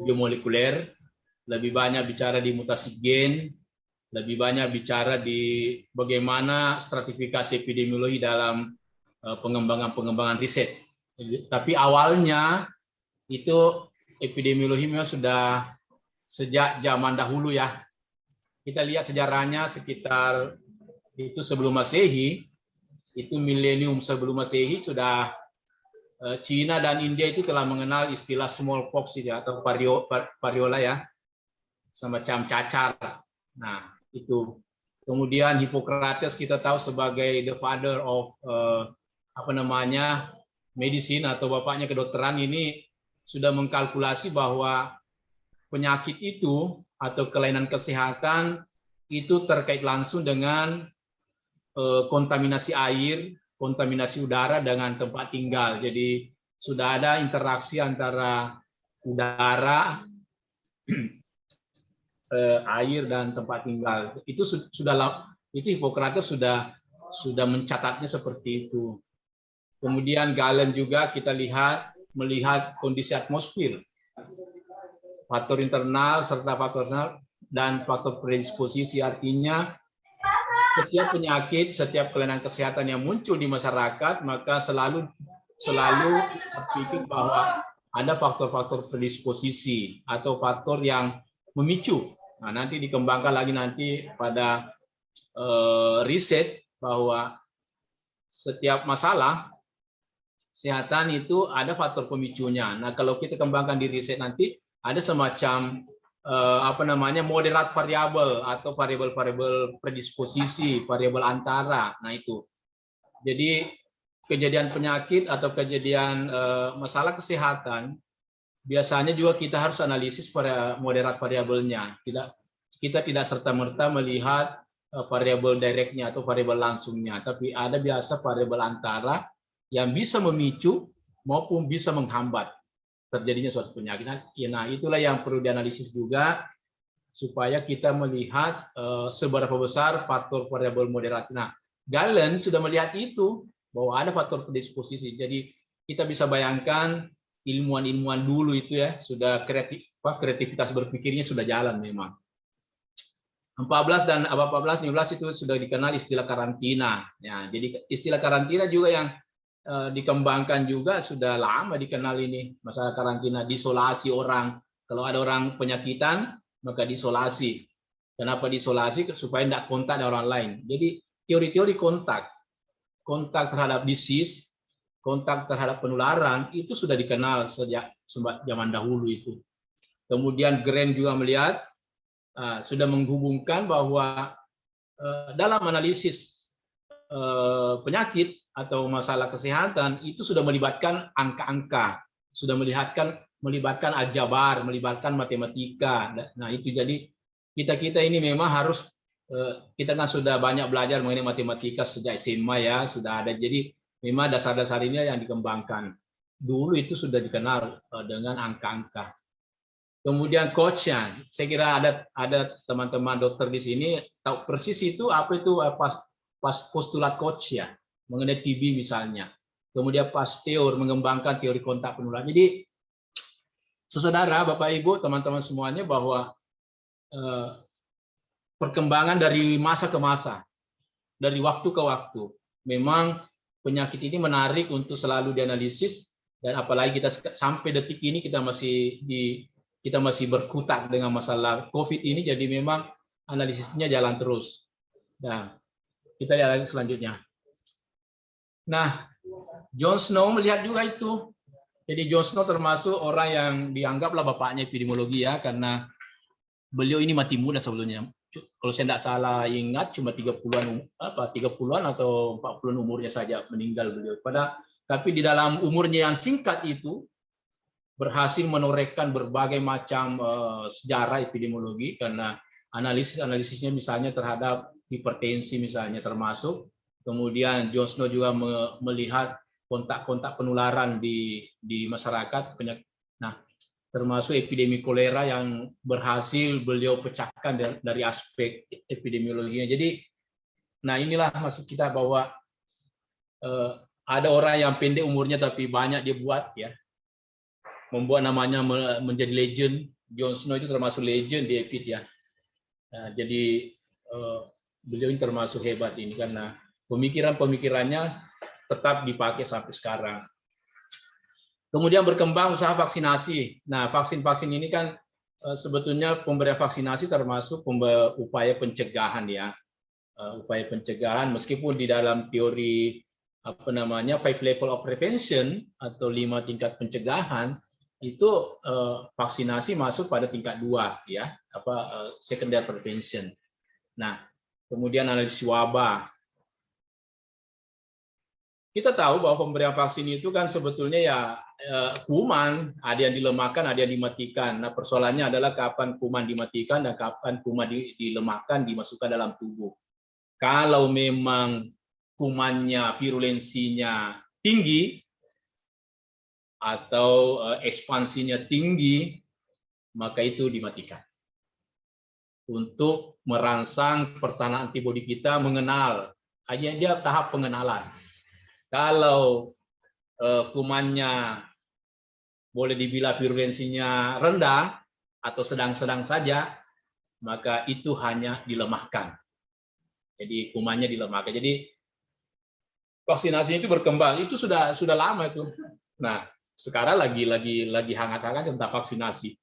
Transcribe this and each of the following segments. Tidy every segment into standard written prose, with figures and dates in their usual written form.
biomolekuler, lebih banyak bicara di mutasi gen, lebih banyak bicara di bagaimana stratifikasi epidemiologi dalam pengembangan riset. Tapi awalnya itu epidemiologi memang sudah sejak zaman dahulu ya. Kita lihat sejarahnya sekitar itu sebelum Masehi, itu milenium sebelum Masehi sudah Cina dan India itu telah mengenal istilah smallpox atau variola ya, semacam cacar. Nah, itu. Kemudian Hippocrates kita tahu sebagai the father of medicine atau bapaknya kedokteran, ini sudah mengkalkulasi bahwa penyakit itu atau kelainan kesehatan itu terkait langsung dengan kontaminasi air, kontaminasi udara dengan tempat tinggal. Jadi sudah ada interaksi antara udara, air dan tempat tinggal. Itu Hippocrates sudah mencatatnya seperti itu. Kemudian Galen juga kita melihat kondisi atmosfer, faktor internal serta faktor eksternal dan faktor predisposisi. Artinya setiap penyakit, setiap kelainan kesehatan yang muncul di masyarakat, maka selalu berpikir bahwa ada faktor-faktor predisposisi atau faktor yang memicu. Nah, nanti dikembangkan lagi pada riset bahwa setiap masalah kesehatan itu ada faktor pemicunya. Nah, kalau kita kembangkan di riset nanti ada semacam moderat variabel atau variabel predisposisi, variabel antara. Nah, itu. Jadi kejadian penyakit atau kejadian masalah kesehatan biasanya juga kita harus analisis pada moderat variabelnya. Kita tidak serta-merta melihat variabel directnya atau variabel langsungnya, tapi ada biasa variabel antara yang bisa memicu maupun bisa menghambat terjadinya suatu penyakit. Nah, itulah yang perlu dianalisis juga supaya kita melihat seberapa besar faktor variabel moderat. Nah, Galen sudah melihat itu bahwa ada faktor predisposisi. Jadi kita bisa bayangkan ilmuwan-ilmuwan dulu itu ya sudah kreativitas berpikirnya sudah jalan memang. 14 dan abad 14, 15 itu sudah dikenal istilah karantina. Ya, jadi istilah karantina juga yang dikembangkan juga sudah lama dikenal ini, masalah karantina, diisolasi orang. Kalau ada orang penyakitan, maka diisolasi. Kenapa diisolasi? Supaya tidak kontak dengan orang lain. Jadi teori-teori kontak terhadap disease, kontak terhadap penularan, itu sudah dikenal sejak zaman dahulu itu. Kemudian Grant juga melihat, sudah menghubungkan bahwa dalam analisis penyakit atau masalah kesehatan itu sudah melibatkan angka-angka, sudah melibatkan aljabar, melibatkan matematika. Nah, itu jadi kita ini memang harus, kita kan sudah banyak belajar mengenai matematika sejak SMA ya, sudah ada. Jadi memang dasar-dasar ini yang dikembangkan. Dulu itu sudah dikenal dengan angka-angka. Kemudian coachnya, saya kira ada teman-teman dokter di sini tahu persis itu apa itu postulat coach ya, mengenai TB misalnya. Kemudian Pasteur mengembangkan teori kontak penularan. Jadi, saudara, Bapak Ibu, teman-teman semuanya, bahwa perkembangan dari masa ke masa, dari waktu ke waktu, memang penyakit ini menarik untuk selalu dianalisis, dan apalagi kita sampai detik ini kita masih berkutat dengan masalah COVID ini, jadi memang analisisnya jalan terus. Nah, kita lihat lagi selanjutnya. Nah, John Snow melihat juga itu. Jadi John Snow termasuk orang yang dianggaplah bapaknya epidemiologi ya, karena beliau ini mati muda sebelumnya. Kalau saya tidak salah ingat cuma 30-an atau 40-an umurnya saja meninggal beliau. Tapi di dalam umurnya yang singkat itu berhasil menorehkan berbagai macam sejarah epidemiologi, karena analisisnya misalnya terhadap hipertensi misalnya termasuk. Kemudian John Snow juga melihat kontak-kontak penularan di masyarakat. Nah, termasuk epidemi kolera yang berhasil beliau pecahkan dari aspek epidemiologinya. Jadi, nah inilah maksud kita bahwa ada orang yang pendek umurnya tapi banyak dia buat ya. membuat namanya menjadi legend. Jon Snow itu termasuk legend di EPID ya. Nah, jadi beliau ini termasuk hebat ini karena pemikirannya tetap dipakai sampai sekarang. Kemudian berkembang usaha vaksinasi. Nah, vaksin-vaksin ini kan sebetulnya pemberian vaksinasi termasuk upaya pencegahan ya. Upaya pencegahan meskipun di dalam teori apa namanya 5 level of prevention atau 5 tingkat pencegahan itu vaksinasi masuk pada tingkat 2 ya, secondary prevention. Nah, kemudian analisis wabah. Kita tahu bahwa pemberian vaksin itu kan sebetulnya ya kuman, ada yang dilemahkan, ada yang dimatikan. Nah, persoalannya adalah kapan kuman dimatikan dan kapan kuman dilemahkan, dimasukkan dalam tubuh. Kalau memang kumannya, virulensinya tinggi, atau ekspansinya tinggi, maka itu dimatikan. Untuk merangsang pertahanan antibodi kita mengenal, hanya dia tahap pengenalan. Kalau kumannya boleh dibilang virulensinya rendah atau sedang-sedang saja, maka itu hanya dilemahkan. Jadi kumannya dilemahkan. Jadi vaksinasi itu berkembang. Itu sudah lama itu. Nah, sekarang lagi hangat-hangat tentang vaksinasi.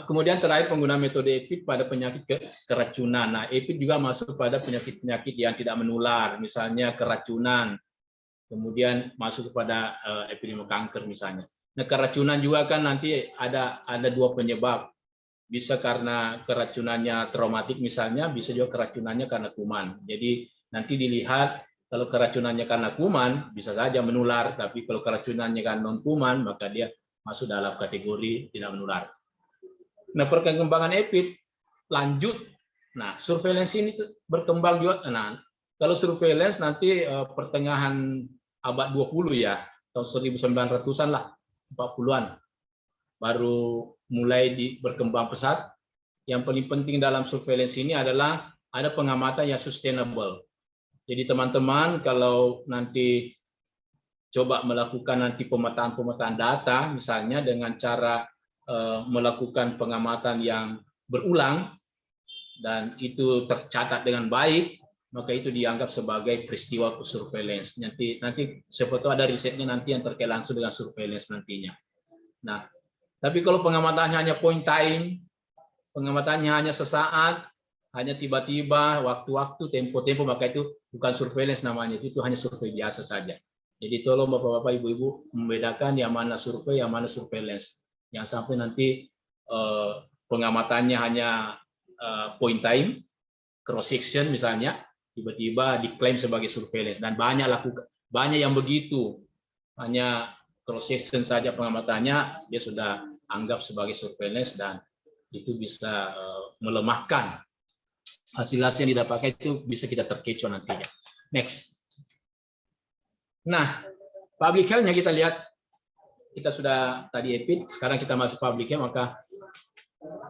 Kemudian terakhir penggunaan metode EPID pada penyakit keracunan. Nah, EPID juga masuk pada penyakit-penyakit yang tidak menular, misalnya keracunan. Kemudian masuk kepada epidemi kanker misalnya. Nah, keracunan juga kan nanti ada 2 penyebab. Bisa karena keracunannya traumatik misalnya, bisa juga keracunannya karena kuman. Jadi nanti dilihat kalau keracunannya karena kuman bisa saja menular, tapi kalau keracunannya karena non kuman maka dia masuk dalam kategori tidak menular. Nah, perkembangan EPID lanjut. Nah, surveillance ini berkembang juga. Nah, kalau surveillance nanti pertengahan abad 20 ya, tahun 1900-an lah, 40-an, baru mulai berkembang pesat. Yang paling penting dalam surveillance ini adalah ada pengamatan yang sustainable. Jadi teman-teman kalau nanti coba melakukan nanti pemetaan data, misalnya dengan cara melakukan pengamatan yang berulang dan itu tercatat dengan baik, maka itu dianggap sebagai peristiwa surveillance. Nanti siapa tahu ada risetnya nanti yang terkait langsung dengan surveillance nantinya. Nah, tapi kalau pengamatannya hanya point time, pengamatannya hanya sesaat, hanya tiba-tiba, waktu-waktu, tempo-tempo, maka itu bukan surveillance namanya, itu hanya survei biasa saja. Jadi tolong Bapak-Bapak, Ibu-Ibu membedakan yang mana survei, yang mana surveillance. Yang sampai nanti pengamatannya hanya point time, cross section misalnya, tiba-tiba diklaim sebagai surveillance dan banyak yang begitu, hanya cross section saja pengamatannya dia sudah anggap sebagai surveillance dan itu bisa melemahkan hasil-hasil yang didapatkan, itu bisa kita terkecoh nantinya. Next. Nah, public health-nya kita lihat, kita sudah tadi EPID, sekarang kita masuk public health, maka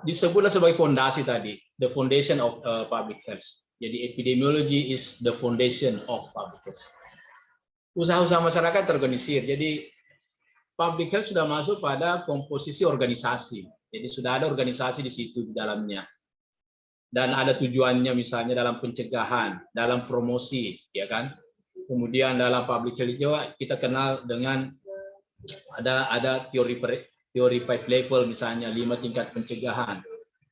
disebutlah sebagai fondasi tadi, the foundation of public health. Jadi epidemiology is the foundation of public health. Usaha-usaha masyarakat terorganisir. Jadi public health sudah masuk pada komposisi organisasi. Jadi sudah ada organisasi di situ di dalamnya. Dan ada tujuannya misalnya dalam pencegahan, dalam promosi, ya kan? Kemudian dalam public health juga kita kenal dengan ada teori 5 level misalnya 5 tingkat pencegahan,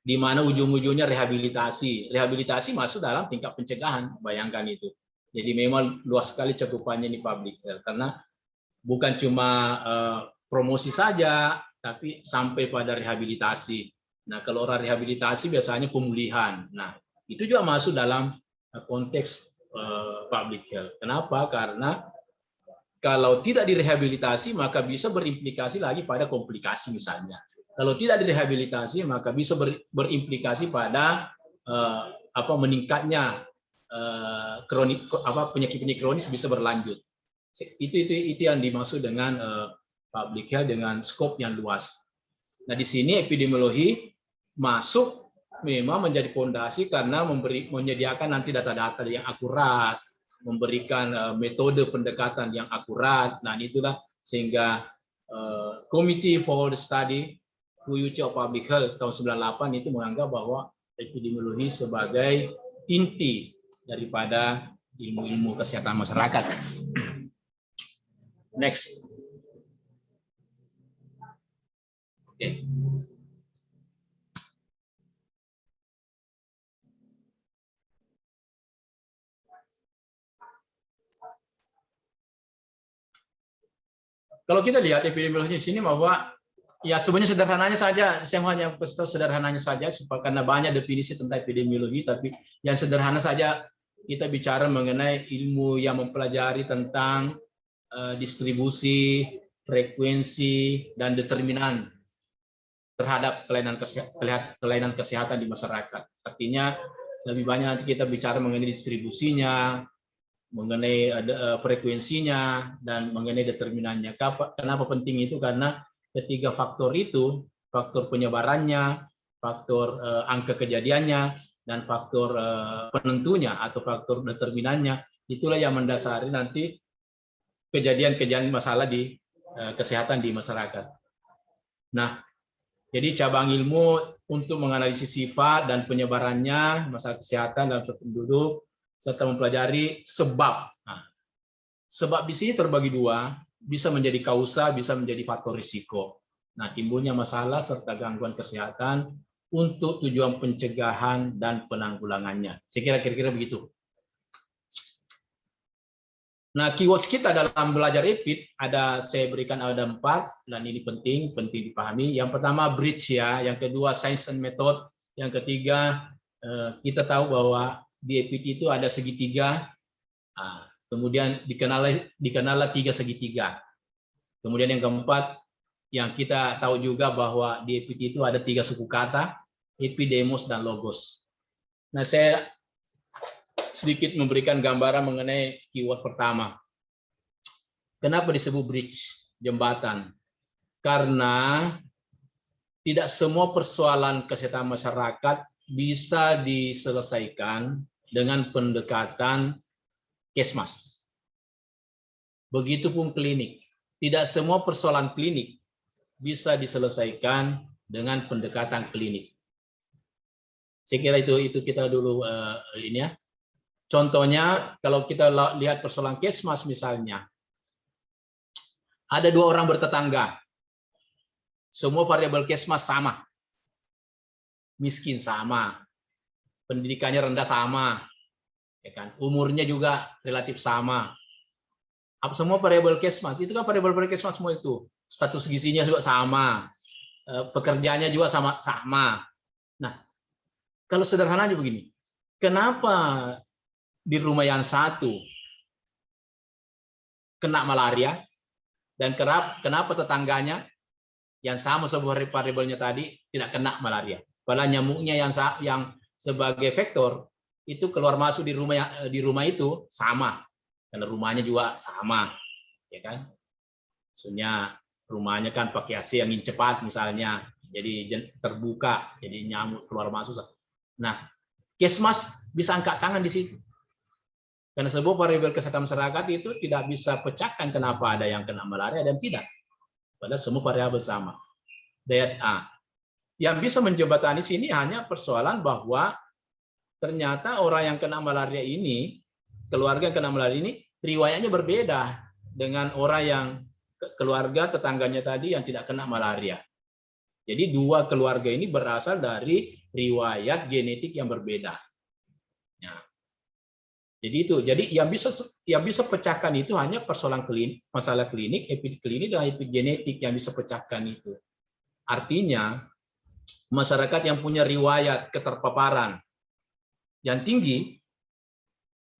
di mana ujung-ujungnya rehabilitasi. Rehabilitasi masuk dalam tingkat pencegahan, bayangkan itu. Jadi memang luas sekali cakupannya di public health karena bukan cuma promosi saja, tapi sampai pada rehabilitasi. Nah, kalau orang rehabilitasi biasanya pemulihan. Nah, itu juga masuk dalam konteks public health. Kenapa? Karena kalau tidak direhabilitasi maka bisa berimplikasi lagi pada komplikasi misalnya. Kalau tidak direhabilitasi maka bisa berimplikasi pada meningkatnya penyakit-penyakit kronis bisa berlanjut. Itu yang dimaksud dengan public health dengan skop yang luas. Nah, di sini epidemiologi masuk memang menjadi fondasi karena menyediakan nanti data-data yang akurat, memberikan metode pendekatan yang akurat. Nah, itulah sehingga Committee for the Study Future of Public Health tahun 98 itu menganggap bahwa epidemiologi sebagai inti daripada ilmu-ilmu kesehatan masyarakat. Next. Okay. Kalau kita lihat epidemiologi di sini bahwa ya sebenarnya sederhananya saja, saya hanya kasih tahu sederhananya saja supaya karena banyak definisi tentang epidemiologi, tapi yang sederhana saja kita bicara mengenai ilmu yang mempelajari tentang distribusi, frekuensi, dan determinan terhadap kelainan kesehatan di masyarakat. Artinya lebih banyak nanti kita bicara mengenai distribusinya, mengenai frekuensinya, dan mengenai determinannya. Kenapa penting itu? Karena ketiga faktor itu, faktor penyebarannya, faktor angka kejadiannya, dan faktor penentunya atau faktor determinannya, itulah yang mendasari nanti kejadian-kejadian masalah di kesehatan di masyarakat. Nah, jadi cabang ilmu untuk menganalisis sifat dan penyebarannya masalah kesehatan dalam suatu penduduk, serta mempelajari sebab. Nah, sebab di sini terbagi dua, bisa menjadi kausa, bisa menjadi faktor risiko. Nah, timbulnya masalah serta gangguan kesehatan untuk tujuan pencegahan dan penanggulangannya. Saya kira-kira begitu. Nah, keywords kita dalam belajar EPID saya berikan ada 4, dan ini penting dipahami. Yang pertama bridge ya, yang kedua science and method, yang ketiga kita tahu bahwa di EPID itu ada segitiga, kemudian dikenal 3 segitiga. Kemudian yang keempat, yang kita tahu juga bahwa di EPID itu ada 3 suku kata, epi, demos, dan logos. Nah, saya sedikit memberikan gambaran mengenai keyword pertama. Kenapa disebut bridge, jembatan? Karena tidak semua persoalan kesehatan masyarakat bisa diselesaikan dengan pendekatan Kesmas. Begitupun klinik. Tidak semua persoalan klinik bisa diselesaikan dengan pendekatan klinik. Saya kira itu kita dulu ini ya. Contohnya, kalau kita lihat persoalan Kesmas misalnya, ada 2 orang bertetangga, semua variabel Kesmas sama, miskin sama, pendidikannya rendah sama, ya kan? Umurnya juga relatif sama. Semua variabel Kesmas, itu kan variabel Kesmas semua itu, status gizinya juga sama, pekerjaannya juga sama. Nah, kalau sederhananya begini, kenapa di rumah yang satu kena malaria, dan kenapa tetangganya yang sama sebuah variabelnya tadi tidak kena malaria? Padahal nyamuknya yang sebagai vektor itu keluar masuk di rumah itu sama, karena rumahnya juga sama, ya kan? Maksudnya rumahnya kan pakai AC angin cepat misalnya, jadi terbuka, jadi nyamuk keluar masuk. Nah, Kesmas bisa angkat tangan di situ. Karena sebuah variabel kesehatan masyarakat itu tidak bisa pecahkan kenapa ada yang kena malaria dan tidak. Padahal semua variabel sama. Diet A. Yang bisa menjembatani sini hanya persoalan bahwa ternyata orang yang kena malaria ini, keluarga yang kena malaria ini, riwayatnya berbeda dengan orang yang keluarga tetangganya tadi yang tidak kena malaria. Jadi 2 keluarga ini berasal dari riwayat genetik yang berbeda. Nah, jadi yang bisa pecahkan itu hanya persoalan klinik, masalah klinik, epidemiologi dan epigenetik yang bisa pecahkan itu. Artinya masyarakat yang punya riwayat keterpaparan yang tinggi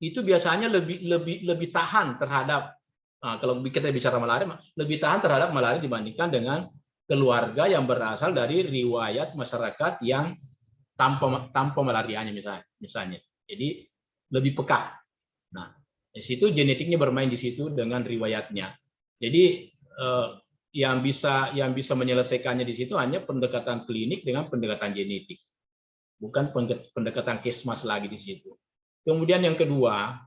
itu biasanya lebih tahan terhadap, kalau kita bicara malaria, lebih tahan terhadap malaria dibandingkan dengan keluarga yang berasal dari riwayat masyarakat yang tanpa malarianya misalnya. Jadi lebih peka. Nah, di situ genetiknya bermain di situ dengan riwayatnya. Jadi yang bisa menyelesaikannya di situ hanya pendekatan klinik dengan pendekatan genetik, bukan pendekatan Kesmas lagi di situ. Kemudian yang kedua,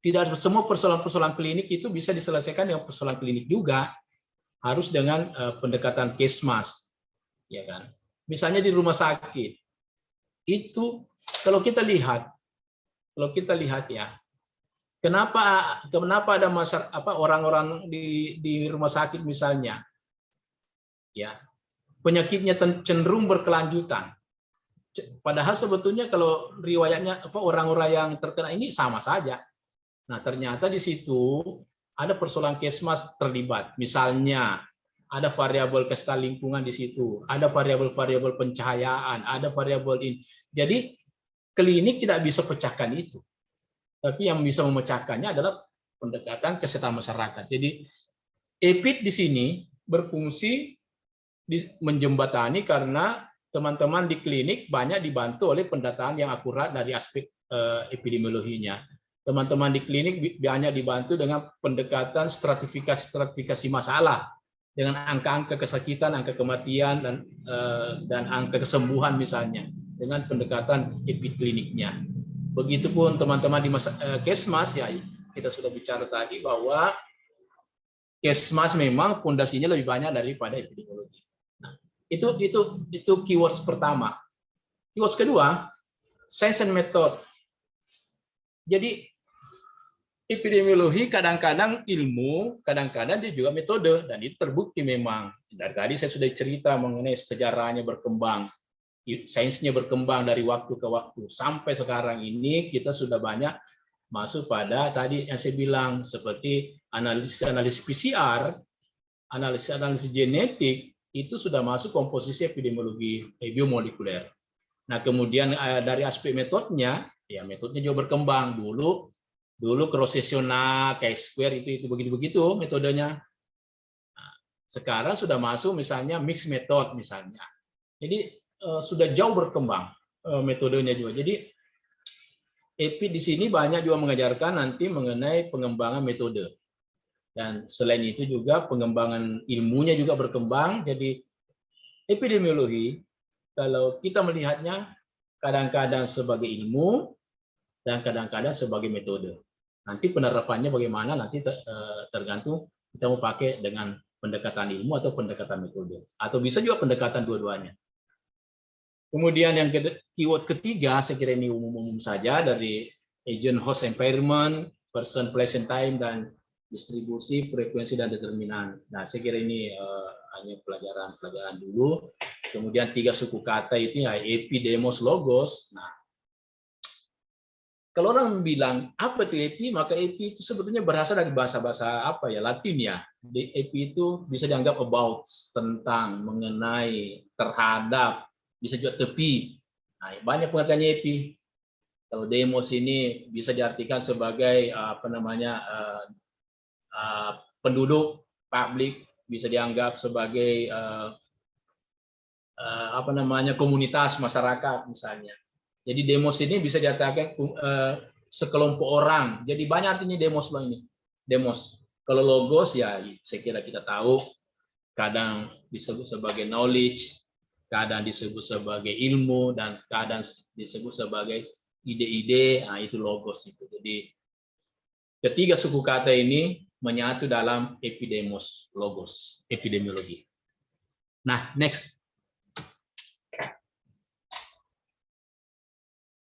tidak semua persoalan-persoalan klinik itu bisa diselesaikan dengan persoalan klinik juga. harus dengan pendekatan kesmas, ya kan? Misalnya di rumah sakit itu kalau kita lihat ya, kenapa ada orang-orang di rumah sakit misalnya, ya penyakitnya cenderung berkelanjutan. Padahal sebetulnya kalau riwayatnya orang-orang yang terkena ini sama saja. Nah, ternyata di situ ada persoalan kesmas terlibat. Misalnya ada variabel kesehatan lingkungan di situ, ada variabel-variabel pencahayaan, ada variabel ini. Jadi klinik tidak bisa pecahkan itu. Tapi yang bisa memecahkannya adalah pendekatan kesehatan masyarakat. Jadi EPID di sini berfungsi menjembatani karena teman-teman di klinik banyak dibantu oleh pendataan yang akurat dari aspek epidemiologinya. Teman-teman di klinik banyak dibantu dengan pendekatan stratifikasi masalah dengan angka-angka kesakitan, angka kematian, dan angka kesembuhan misalnya dengan pendekatan epikliniknya. Begitupun teman-teman di Kesmas, ya kita sudah bicara tadi bahwa Kesmas memang fondasinya lebih banyak daripada epidemiologi. Nah, itu keywords pertama. Keywords kedua, science and method. Jadi epidemiologi kadang-kadang ilmu, kadang-kadang dia juga metode, dan itu terbukti memang. Dari tadi saya sudah cerita mengenai sejarahnya berkembang, sainsnya berkembang dari waktu ke waktu. Sampai sekarang ini kita sudah banyak masuk pada tadi yang saya bilang, seperti analisis PCR, analisis genetik, itu sudah masuk komposisi epidemiologi biomolekuler. Nah, kemudian dari aspek metodenya, ya metodenya juga berkembang. Dulu cross-sectional, chi-square itu begitu metodenya. Nah, sekarang sudah masuk misalnya mixed method misalnya. Jadi sudah jauh berkembang metodenya juga. Jadi EPI di sini banyak juga mengajarkan nanti mengenai pengembangan metode. Dan selain itu juga pengembangan ilmunya juga berkembang. Jadi epidemiologi kalau kita melihatnya kadang-kadang sebagai ilmu dan kadang-kadang sebagai metode. Nanti penerapannya bagaimana nanti tergantung kita mau pakai dengan pendekatan ilmu atau pendekatan metode. Atau bisa juga pendekatan dua-duanya. Kemudian yang keyword ketiga, saya kira ini umum-umum saja, dari agent host environment, person, place, and time, dan distribusi, frekuensi, dan determinan. Nah, saya kira ini hanya pelajaran dulu. Kemudian 3 suku kata itu ya, epi, demos, logos. Nah, kalau orang bilang apa itu epi, maka epi itu sebetulnya berasal dari bahasa-bahasa apa ya, Latin ya. Epi itu bisa dianggap about, tentang, mengenai, terhadap, bisa juga tepi. Nah, banyak pengertiannya epi. Kalau demos ini bisa diartikan sebagai penduduk, publik, bisa dianggap sebagai komunitas masyarakat misalnya. Jadi demos ini bisa diartikan sekelompok orang. Jadi banyak artinya demos loh ini. Demos. Kalau logos ya saya kira kita tahu kadang disebut sebagai knowledge, kadang disebut sebagai ilmu, dan kadang disebut sebagai ide-ide. Nah, itu logos itu. Jadi ketiga suku kata ini menyatu dalam epidemos, logos, epidemiologi. Nah, next.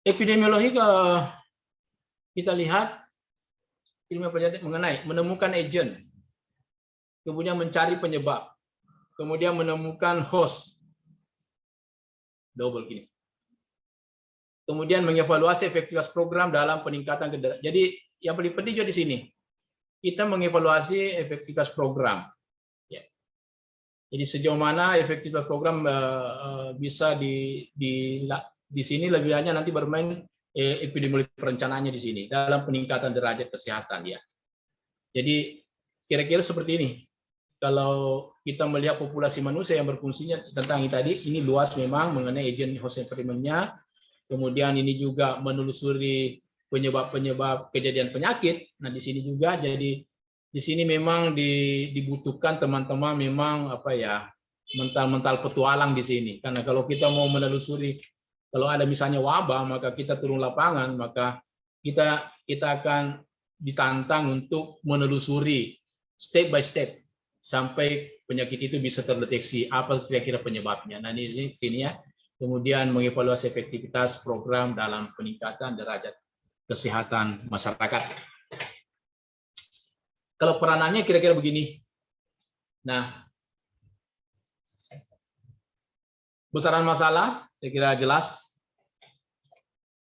Epidemiologi kita lihat ilmu penelitian mengenai menemukan agent, kemudian mencari penyebab, kemudian menemukan host, double gini. Kemudian mengevaluasi efektivitas program dalam peningkatan kendaraan. Jadi yang paling penting juga di sini, kita mengevaluasi efektivitas program. Ya. Jadi sejauh mana efektivitas program bisa di sini lebih banyak nanti bermain epidemiologi perencanaannya di sini dalam peningkatan derajat kesehatan ya. Jadi kira-kira seperti ini. Kalau kita melihat populasi manusia yang berfungsinya tentang ini tadi, ini luas memang mengenai agent host environment-nya. Kemudian ini juga menelusuri penyebab-penyebab kejadian penyakit. Nah, di sini juga jadi di sini memang dibutuhkan teman-teman memang mental petualang di sini. Karena kalau kita mau menelusuri, kalau ada misalnya wabah, maka kita turun lapangan, maka kita akan ditantang untuk menelusuri step by step sampai penyakit itu bisa terdeteksi apa kira-kira penyebabnya. Nah, ini ya. Kemudian mengevaluasi efektivitas program dalam peningkatan derajat kesehatan masyarakat. Kalau peranannya kira-kira begini. Nah, besaran masalah saya kira jelas.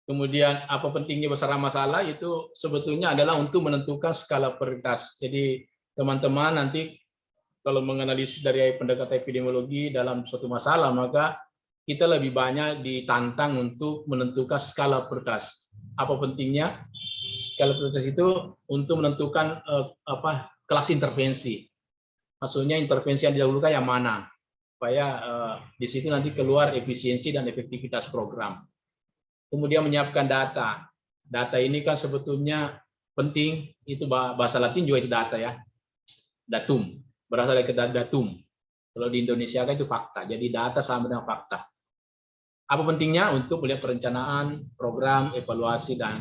Kemudian apa pentingnya besaran masalah itu sebetulnya adalah untuk menentukan skala prioritas. Jadi teman-teman nanti kalau menganalisis dari pendekatan epidemiologi dalam suatu masalah, maka kita lebih banyak ditantang untuk menentukan skala prioritas. Apa pentingnya? Skala prioritas itu untuk menentukan kelas intervensi. Maksudnya intervensi yang didahulukan yang mana? Supaya di situ nanti keluar efisiensi dan efektivitas program. Kemudian menyiapkan data. Data ini kan sebetulnya penting, itu bahasa Latin juga itu data ya. Datum, berasal dari kata datum. Kalau di Indonesia kan itu fakta, jadi data sama dengan fakta. Apa pentingnya? Untuk melihat perencanaan, program, evaluasi, dan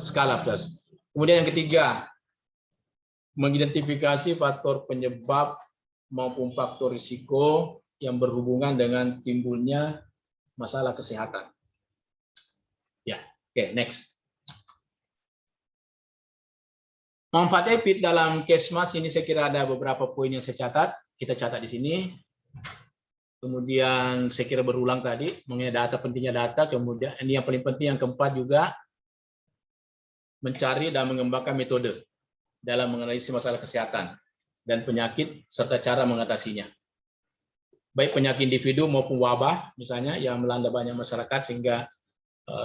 skala prioritas. Kemudian yang ketiga, mengidentifikasi faktor penyebab maupun faktor risiko yang berhubungan dengan timbulnya masalah kesehatan. Ya, oke, next. Manfaat EPID dalam Kesmas ini saya kira ada beberapa poin yang saya catat. Kita catat di sini. Kemudian saya kira berulang tadi mengenai data, pentingnya data. Kemudian ini yang paling penting, yang keempat juga mencari dan mengembangkan metode dalam menganalisis masalah kesehatan dan penyakit serta cara mengatasinya. Baik penyakit individu maupun wabah misalnya yang melanda banyak masyarakat, sehingga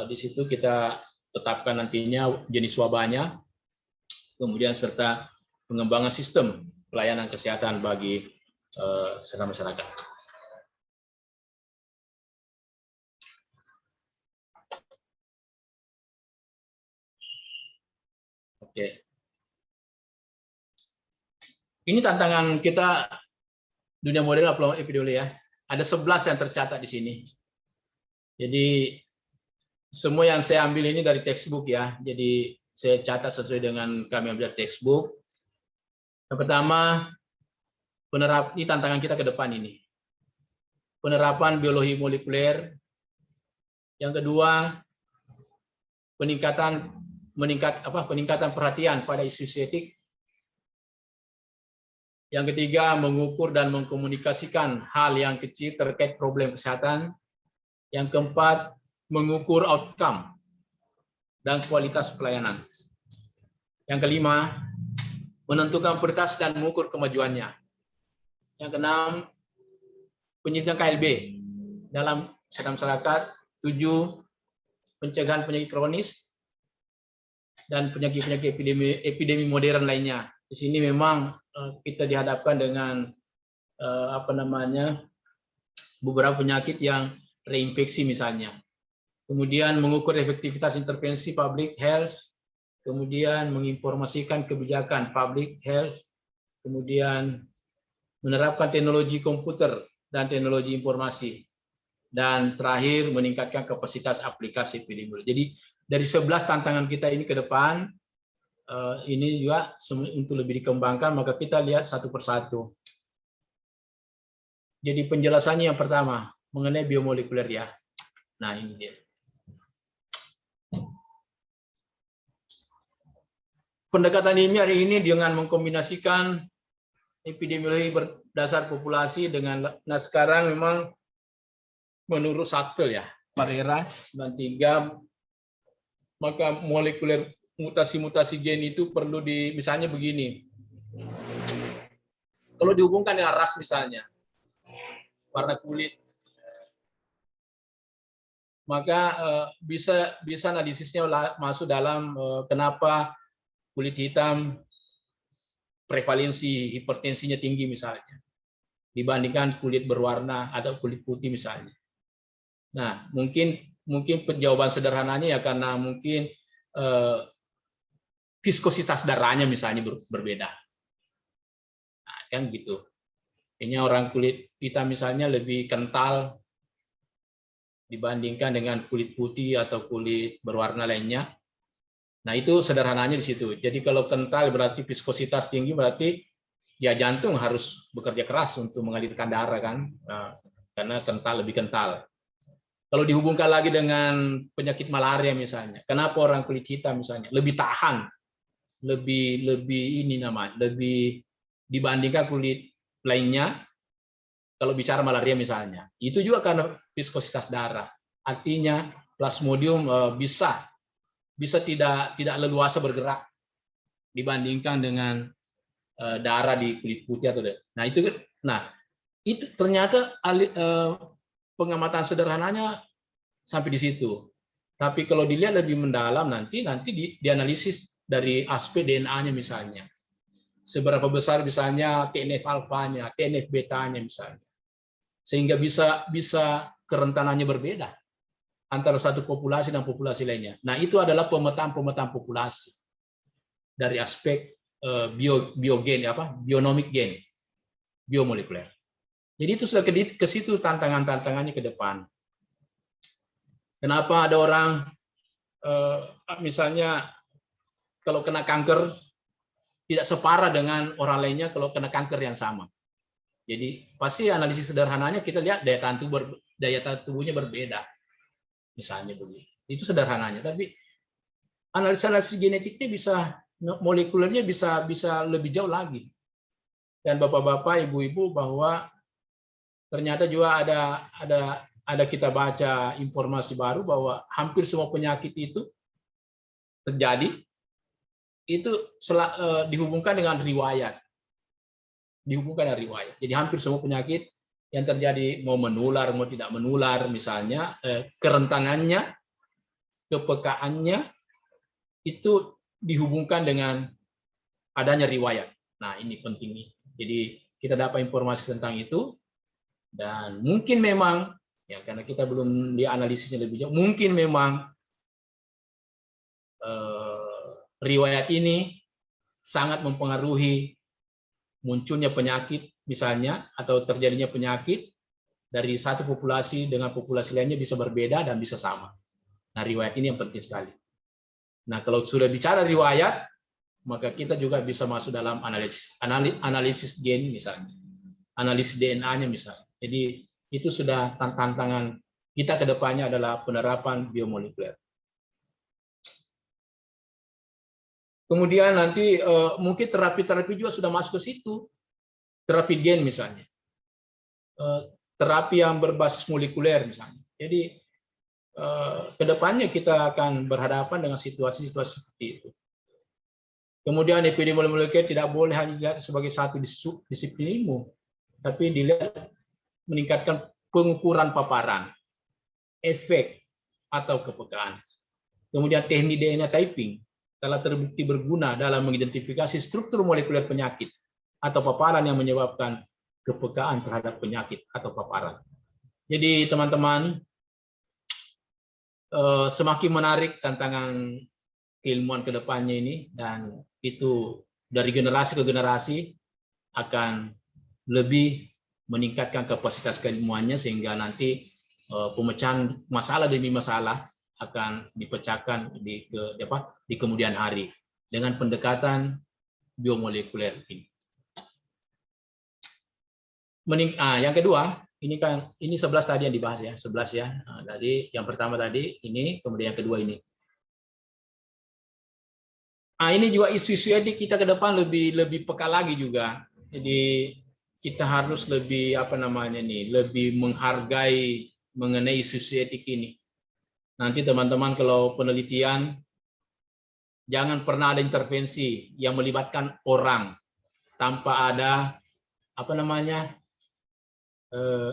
di situ kita tetapkan nantinya jenis wabahnya, kemudian serta pengembangan sistem pelayanan kesehatan bagi masyarakat. Oke. Ini tantangan kita dunia modern epidemiologi ya. Ada 11 yang tercatat di sini. Jadi semua yang saya ambil ini dari textbook ya. Jadi saya catat sesuai dengan kami ambil textbook. Yang pertama, ini tantangan kita ke depan ini. Penerapan biologi molekuler. Yang kedua, peningkatan perhatian pada isu etik. Yang ketiga, mengukur dan mengkomunikasikan hal yang kecil terkait problem kesehatan. Yang keempat, mengukur outcome dan kualitas pelayanan. Yang kelima, menentukan prioritas dan mengukur kemajuannya. Yang keenam, penyelesaian KLB dalam kesehatan masyarakat. 7, pencegahan penyakit kronis dan penyakit-penyakit epidemi modern lainnya. Di sini memang kita dihadapkan dengan beberapa penyakit yang reinfeksi misalnya. Kemudian mengukur efektivitas intervensi public health, kemudian menginformasikan kebijakan public health, kemudian menerapkan teknologi komputer dan teknologi informasi, dan terakhir meningkatkan kapasitas aplikasi epidemiologi. Jadi dari 11 tantangan kita ini ke depan, ini juga untuk lebih dikembangkan, maka kita lihat satu persatu. Jadi penjelasannya yang pertama mengenai biomolekuler ya. Nah ini dia. Pendekatan ini hari ini dengan mengkombinasikan epidemiologi berdasar populasi dengan, nah sekarang memang menurut Sacktel ya, Parera 93, maka molekuler mutasi-mutasi gen itu perlu misalnya begini. Kalau dihubungkan dengan ras misalnya, warna kulit, maka bisa analisisnya masuk dalam kenapa kulit hitam prevalensi hipertensinya tinggi misalnya dibandingkan kulit berwarna atau kulit putih misalnya. Nah, mungkin jawaban sederhananya ya karena mungkin viskositas darahnya misalnya berbeda. Nah, kan gitu. Ini orang kulit hitam misalnya lebih kental dibandingkan dengan kulit putih atau kulit berwarna lainnya. Nah, itu sederhananya di situ. Jadi kalau kental berarti viskositas tinggi, berarti ya jantung harus bekerja keras untuk mengalirkan darah kan, karena lebih kental. Kalau dihubungkan lagi dengan penyakit malaria misalnya, kenapa orang kulit hitam misalnya lebih tahan, lebih ini namanya, lebih dibandingkan kulit lainnya. Kalau bicara malaria misalnya, itu juga karena viskositas darah. Artinya Plasmodium bisa tidak leluasa bergerak dibandingkan dengan darah di kulit putih atau itu ternyata pengamatan sederhananya sampai di situ. Tapi kalau dilihat lebih mendalam nanti dianalisis dari aspek DNA-nya misalnya. Seberapa besar misalnya TNF alfanya, TNF betanya misalnya. Sehingga bisa kerentanannya berbeda antara satu populasi dan populasi lainnya. Nah, itu adalah pemetaan populasi dari aspek biogen, bionomik gen, biomolekuler. Jadi itu sudah ke situ tantangannya ke depan. Kenapa ada orang misalnya kalau kena kanker tidak separah dengan orang lainnya kalau kena kanker yang sama. Jadi pasti analisis sederhananya kita lihat daya tahan tubuhnya berbeda. Misalnya begitu. Itu sederhananya, tapi analisis genetiknya molekulernya bisa lebih jauh lagi. Dan Bapak-bapak, Ibu-ibu, bahwa ternyata juga ada kita baca informasi baru bahwa hampir semua penyakit itu terjadi itu dihubungkan dengan riwayat. Jadi hampir semua penyakit yang terjadi mau menular mau tidak menular misalnya kerentanannya, kepekaannya itu dihubungkan dengan adanya riwayat. Nah, ini penting. Jadi kita dapat informasi tentang itu dan mungkin memang ya karena kita belum dianalisisnya lebih jauh, mungkin memang riwayat ini sangat mempengaruhi munculnya penyakit misalnya atau terjadinya penyakit dari satu populasi dengan populasi lainnya bisa berbeda dan bisa sama. Nah, riwayat ini yang penting sekali. Nah, kalau sudah bicara riwayat, maka kita juga bisa masuk dalam analisis gen misalnya, analisis DNA-nya misalnya. Jadi itu sudah tantangan kita ke depannya adalah penerapan biomolekuler. Kemudian nanti mungkin terapi-terapi juga sudah masuk ke situ. Terapi gen misalnya. Terapi yang berbasis molekuler misalnya. Jadi ke depannya kita akan berhadapan dengan situasi-situasi seperti itu. Kemudian epidemiologi molekuler tidak boleh hanya dilihat sebagai satu disiplin ilmu, tapi dilihat meningkatkan pengukuran paparan, efek atau kepekaan. Kemudian teknik DNA typing telah terbukti berguna dalam mengidentifikasi struktur molekuler penyakit atau paparan yang menyebabkan kepekaan terhadap penyakit atau paparan. Jadi teman-teman, semakin menarik tantangan keilmuan ke depannya ini, dan itu dari generasi ke generasi akan lebih meningkatkan kapasitas keilmuannya sehingga nanti pemecahan masalah demi masalah akan dipecahkan di kemudian hari dengan pendekatan biomolekuler ini. Yang kedua, ini 11 tadi yang dibahas ya, 11 ya. Tadi yang pertama tadi ini, kemudian yang kedua ini. Ini juga isu-isu etik kita ke depan lebih peka lagi juga. Jadi kita harus lebih lebih menghargai mengenai isu-isu etik ini. Nanti teman-teman kalau penelitian jangan pernah ada intervensi yang melibatkan orang tanpa ada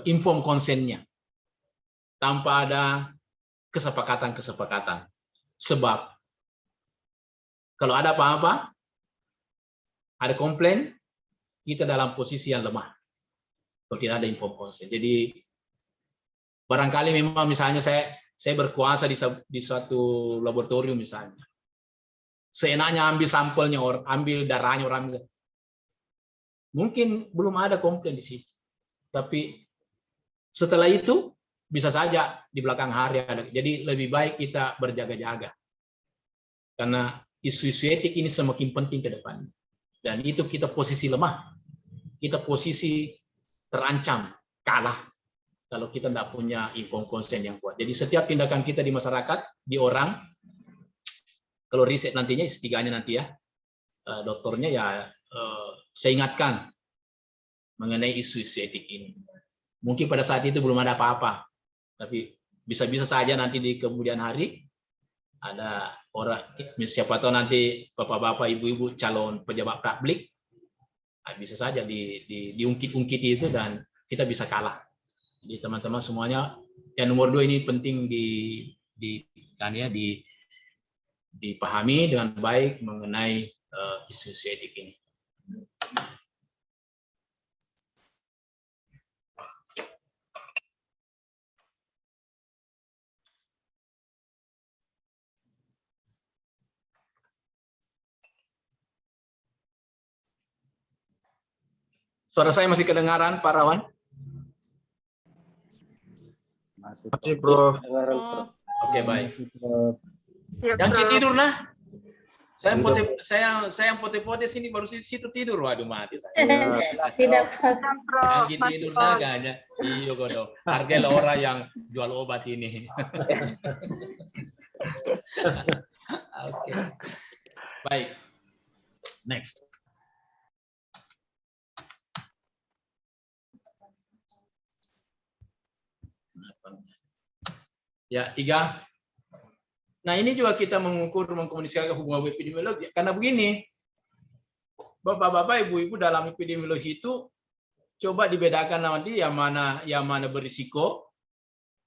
informed consent-nya, tanpa ada kesepakatan. Sebab kalau ada apa-apa, ada komplain, kita dalam posisi yang lemah kalau tidak ada informed consent. Jadi barangkali memang misalnya saya berkuasa di suatu laboratorium misalnya, seenaknya ambil sampelnya, ambil darahnya orang, mungkin belum ada komplain di situ. Tapi setelah itu bisa saja di belakang hari ada. Jadi lebih baik kita berjaga-jaga. Karena isu-isu etik ini semakin penting ke depan. Dan itu kita posisi lemah kita posisi terancam kalah kalau kita tidak punya informed consent yang kuat. Jadi setiap tindakan kita di masyarakat, di orang, kalau riset nantinya, S3-nya nanti ya, dokternya ya saya ingatkan mengenai isu-isu etik ini. Mungkin pada saat itu belum ada apa-apa, tapi bisa-bisa saja nanti di kemudian hari ada orang, siapa tahu nanti bapak-bapak, ibu-ibu calon pejabat publik, bisa saja diungkit-ungkit itu dan kita bisa kalah. Jadi teman-teman semuanya, yang nomor 2 ini penting dipahami dengan baik mengenai isu-isu etik ini. Suara saya masih kedengaran, Pak Rawan? Masih, Prof. Oke, baik. Yang tidur nah. Saya yang pote-pote sini baru situ tidur. Waduh, mati saya. Tidak, Yang tidur nah kayaknya. Iya, godo. Harga orang yang jual obat ini. Oke. Baik. Next. Ya, 3. Nah, ini juga kita mengukur, mengkomunikasikan hubungan epidemiologi. Karena begini, Bapak-bapak, Ibu-ibu dalam epidemiologi itu coba dibedakan nanti yang mana berisiko,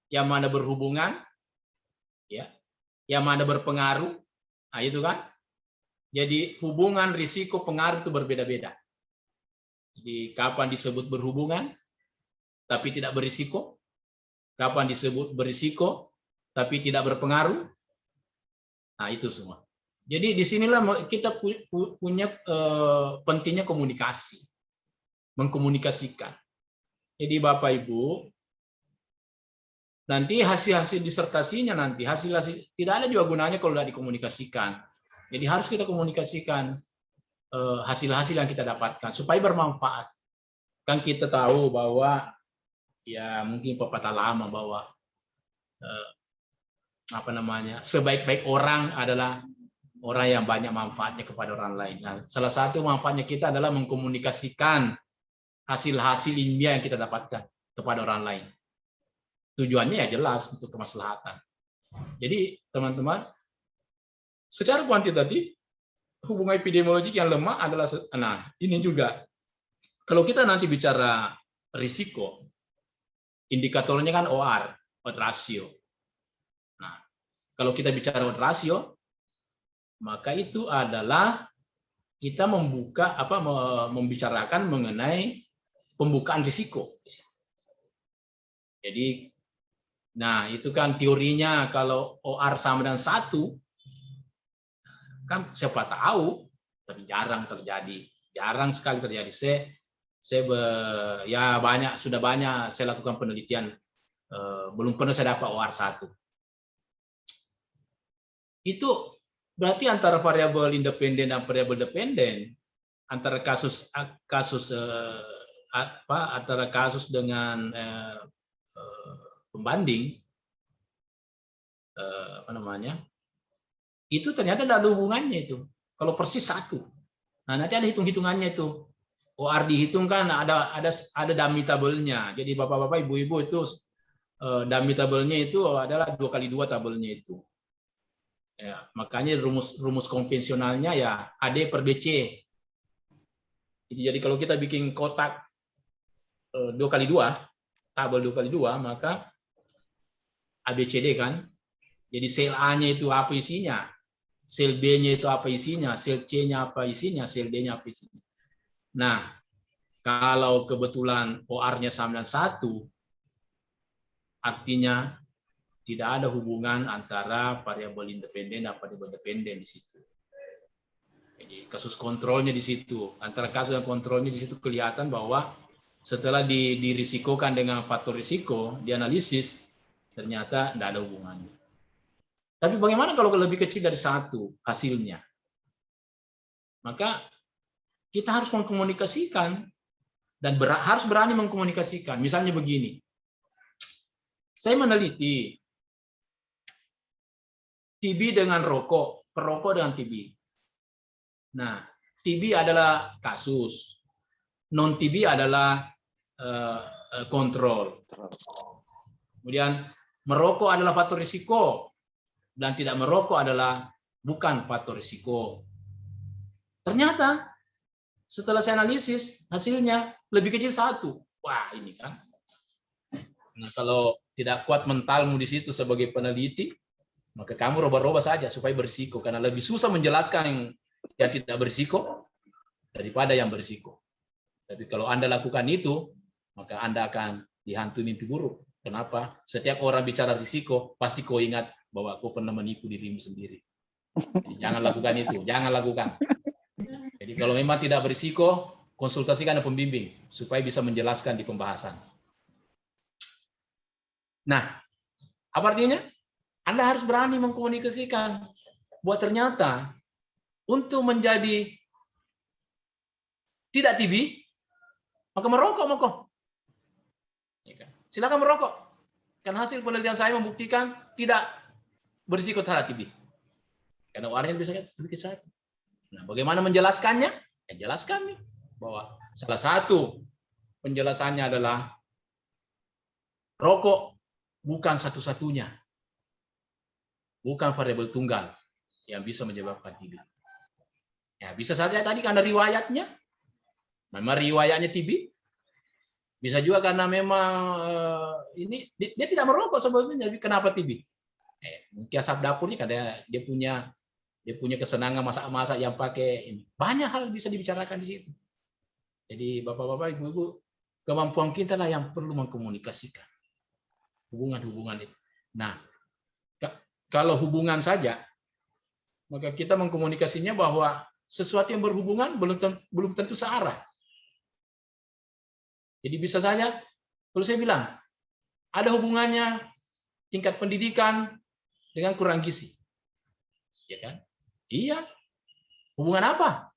yang mana berhubungan, ya, yang mana berpengaruh. Nah, itu kan. Jadi hubungan, risiko, pengaruh itu berbeda-beda. Jadi kapan disebut berhubungan tapi tidak berisiko? Kapan disebut berisiko tapi tidak berpengaruh? Nah, itu semua. Jadi disinilah kita punya pentingnya komunikasi, mengkomunikasikan. Jadi Bapak Ibu, nanti hasil-hasil disertasinya nanti hasil-hasil tidak ada juga gunanya kalau tidak dikomunikasikan. Jadi harus kita komunikasikan hasil-hasil yang kita dapatkan supaya bermanfaat. Kan kita tahu bahwa ya mungkin pepatah lama bahwa sebaik-baik orang adalah orang yang banyak manfaatnya kepada orang lain. Nah, salah satu manfaatnya kita adalah mengkomunikasikan hasil-hasil ilmiah yang kita dapatkan kepada orang lain. Tujuannya ya jelas untuk kemaslahatan. Jadi teman-teman, secara kuantitatif hubungan epidemiologi yang lemah adalah, nah ini juga kalau kita nanti bicara risiko, indikatornya kan OR, odds ratio. Nah, kalau kita bicara odds ratio, maka itu adalah kita membicarakan mengenai pembukaan risiko. Jadi, nah itu kan teorinya kalau OR sama dengan 1, kan siapa tahu, tapi jarang terjadi, jarang sekali terjadi. Sudah banyak saya lakukan penelitian, belum pernah saya dapat OR 1. Itu berarti antara variabel independen dan variabel dependen, antara kasus dengan pembanding, itu ternyata tidak ada hubungannya itu. Kalau persis 1. Nah, nanti ada hitung-hitungannya itu. OR dihitungkan ada dummy tabelnya. Jadi Bapak-bapak, Ibu-ibu itu dummy tabelnya itu adalah 2x2 tabelnya itu. Ya, makanya rumus konvensionalnya ya AD per BC. Jadi kalau kita bikin kotak 2x2, tabel 2x2, maka ABCD kan. Jadi sel A-nya itu apa isinya, sel B-nya itu apa isinya, sel C-nya apa isinya, sel D-nya apa isinya. Nah, kalau kebetulan OR-nya sama dengan 1, artinya tidak ada hubungan antara variabel independen dan variabel dependen di situ. Jadi kasus kontrolnya di situ, antara kasus dan kontrolnya di situ kelihatan bahwa setelah dirisikokan dengan faktor risiko, dianalisis, ternyata tidak ada hubungannya. Tapi bagaimana kalau lebih kecil dari 1 hasilnya? Maka kita harus mengkomunikasikan dan harus berani mengkomunikasikan. Misalnya begini, saya meneliti TB dengan rokok, perokok dengan TB. Nah, TB adalah kasus, non TB adalah kontrol. Kemudian merokok adalah faktor risiko dan tidak merokok adalah bukan faktor risiko. Ternyata setelah saya analisis hasilnya lebih kecil 1. Wah, ini kan. Nah, kalau tidak kuat mentalmu di situ sebagai peneliti, maka kamu robah-robah saja supaya berisiko, karena lebih susah menjelaskan yang tidak berisiko daripada yang berisiko. Tapi kalau Anda lakukan itu, maka Anda akan dihantui mimpi buruk. Kenapa? Setiap orang bicara risiko, pasti kau ingat bahwa kau pernah menipu dirimu sendiri. Jadi jangan lakukan itu, jangan lakukan. Jadi kalau memang tidak berisiko, konsultasikan pembimbing supaya bisa menjelaskan di pembahasan. Nah, apa artinya? Anda harus berani mengkomunikasikan bahwa ternyata untuk menjadi tidak TB, maka merokok, silakan merokok. Karena hasil penelitian saya membuktikan tidak berisiko terhadap TB. Karena orangnya bisa sedikit satu. Nah, bagaimana menjelaskannya? Ya, jelas kami bahwa salah satu penjelasannya adalah rokok bukan satu-satunya, bukan variabel tunggal yang bisa menyebabkan TB. Ya, bisa saja tadi karena riwayatnya, memang riwayatnya TB. Bisa juga karena memang ini dia tidak merokok sebetulnya, tapi kenapa TB? Mungkin asap dapurnya karena dia punya kesenangan masak-masak yang pakai ini. Banyak hal bisa dibicarakan di situ. Jadi bapak-bapak, ibu-ibu, kemampuan kita lah yang perlu mengkomunikasikan hubungan-hubungan itu. Nah, kalau hubungan saja, maka kita mengkomunikasinya bahwa sesuatu yang berhubungan belum tentu searah. Jadi bisa saja, kalau saya bilang, ada hubungannya tingkat pendidikan dengan kurang gizi. Ya kan? Iya. Hubungan apa?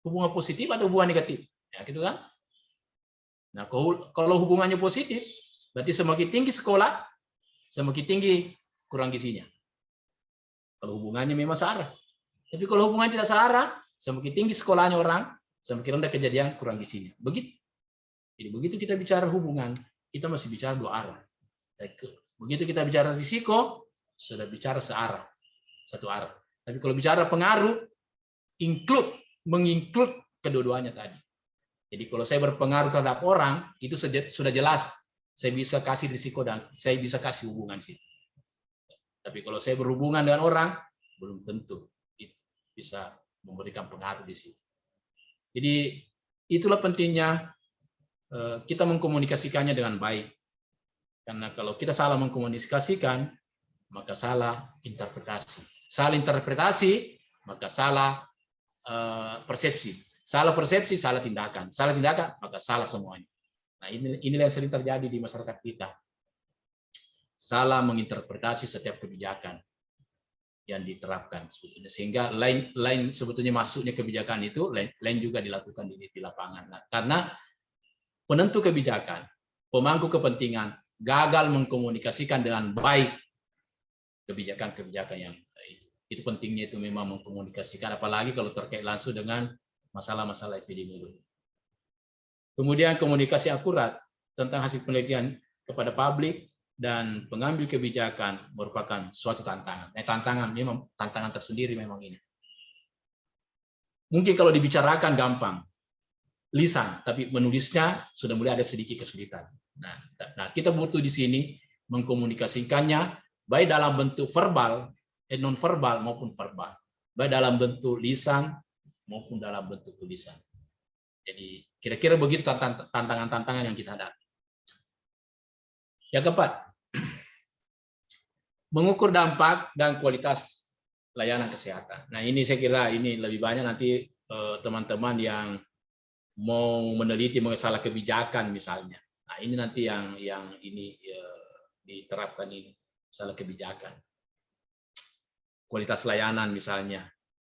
Hubungan positif atau hubungan negatif? Ya, gitu kan? Nah, kalau hubungannya positif, berarti semakin tinggi sekolah, semakin tinggi kurang gizinya. Kalau hubungannya memang searah. Tapi kalau hubungannya tidak searah, semakin tinggi sekolahnya orang, semakin rendah kejadian kurang gizinya. Begitu. Jadi begitu kita bicara hubungan, kita masih bicara dua arah. Begitu kita bicara risiko, sudah bicara searah, satu arah. Tapi kalau bicara pengaruh, menginclude kedua-duanya tadi. Jadi kalau saya berpengaruh terhadap orang, itu sudah jelas. Saya bisa kasih risiko dan saya bisa kasih hubungan situ. Tapi kalau saya berhubungan dengan orang, belum tentu bisa memberikan pengaruh di situ. Jadi itulah pentingnya kita mengkomunikasikannya dengan baik. Karena kalau kita salah mengkomunikasikan, maka salah interpretasi. Salah interpretasi, maka salah persepsi. Salah persepsi, salah tindakan. Salah tindakan, maka salah semuanya. Nah, inilah yang sering terjadi di masyarakat kita. Salah menginterpretasi setiap kebijakan yang diterapkan sebetulnya, sehingga lain sebetulnya masuknya kebijakan itu lain juga dilakukan di lapangan. Nah, karena penentu kebijakan, pemangku kepentingan gagal mengkomunikasikan dengan baik kebijakan-kebijakan yang itu pentingnya itu memang mengkomunikasikan, apalagi kalau terkait langsung dengan masalah-masalah epidemiologi. Kemudian komunikasi akurat tentang hasil penelitian kepada publik dan pengambil kebijakan merupakan suatu tantangan. Tantangan tersendiri memang ini. Mungkin kalau dibicarakan gampang, lisan, tapi menulisnya sudah mulai ada sedikit kesulitan. Nah, kita butuh di sini mengkomunikasikannya baik dalam bentuk verbal, non verbal maupun verbal, baik dalam bentuk lisan maupun dalam bentuk tulisan. Jadi kira-kira begitu tantangan-tantangan yang kita hadapi. Yang keempat, mengukur dampak dan kualitas layanan kesehatan. Nah, ini saya kira ini lebih banyak nanti teman-teman yang mau meneliti mengenai kebijakan misalnya. Nah, ini nanti yang ini diterapkan ini salah kebijakan. Kualitas layanan misalnya.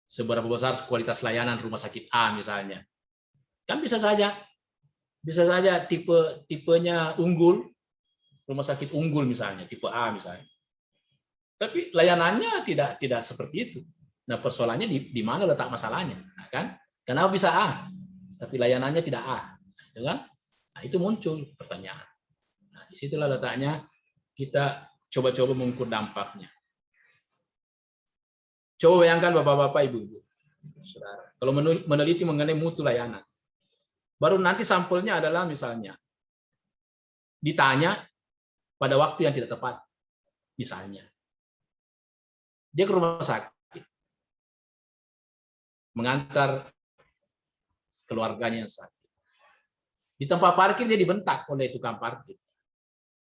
Seberapa besar kualitas layanan rumah sakit A misalnya. Kan bisa saja bisa saja tipenya unggul, rumah sakit unggul misalnya, tipe A misalnya. Tapi layanannya tidak seperti itu. Nah, persoalannya di mana letak masalahnya, nah, kan? Kenapa bisa A, tapi layanannya tidak A, nah, itu kan? Nah, itu muncul pertanyaan. Nah, disitulah letaknya kita coba-coba mengukur dampaknya. Coba bayangkan bapak-bapak, ibu-ibu, saudara, kalau meneliti mengenai mutu layanan, baru nanti sampelnya adalah misalnya ditanya pada waktu yang tidak tepat, misalnya dia ke rumah sakit mengantar keluarganya yang sakit, di tempat parkir dia dibentak oleh tukang parkir,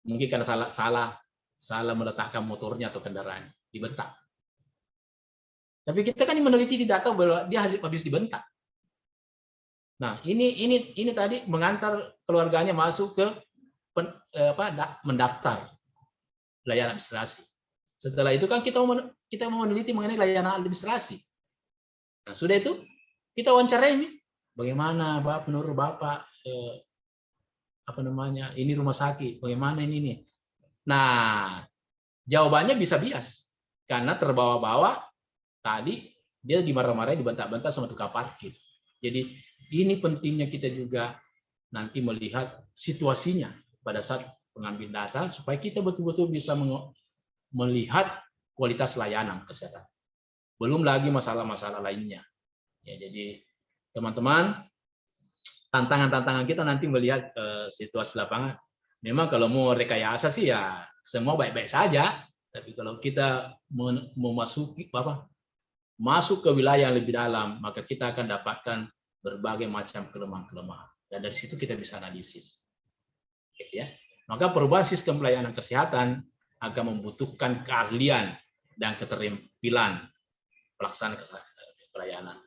mungkin karena salah meletakkan motornya atau kendaraannya, dibentak. Tapi kita kan meneliti tidak tahu bahwa dia habis dibentak. Nah, ini tadi mengantar keluarganya masuk ke mendaftar layanan administrasi. Setelah itu kan kita mau meneliti mengenai layanan administrasi. Nah, sudah itu kita wawancarai ini. Bagaimana Bapak, menurut Bapak ini rumah sakit, bagaimana ini nih? Nah, jawabannya bisa bias karena terbawa-bawa tadi dia dimarah-marahin, dibentak-bentak sama tukang parkir. Jadi ini pentingnya kita juga nanti melihat situasinya pada saat pengambil data supaya kita betul-betul bisa melihat kualitas layanan kesehatan. Belum lagi masalah-masalah lainnya. Ya, jadi teman-teman, tantangan-tantangan kita nanti melihat situasi lapangan. Memang kalau mau rekayasa sih ya semua baik-baik saja, tapi kalau kita masuk ke wilayah yang lebih dalam, maka kita akan dapatkan berbagai macam kelemahan-kelemahan. Dan dari situ kita bisa analisis. Ya. Maka perubahan sistem pelayanan kesehatan akan membutuhkan keahlian dan keterampilan pelaksanaan pelayanan.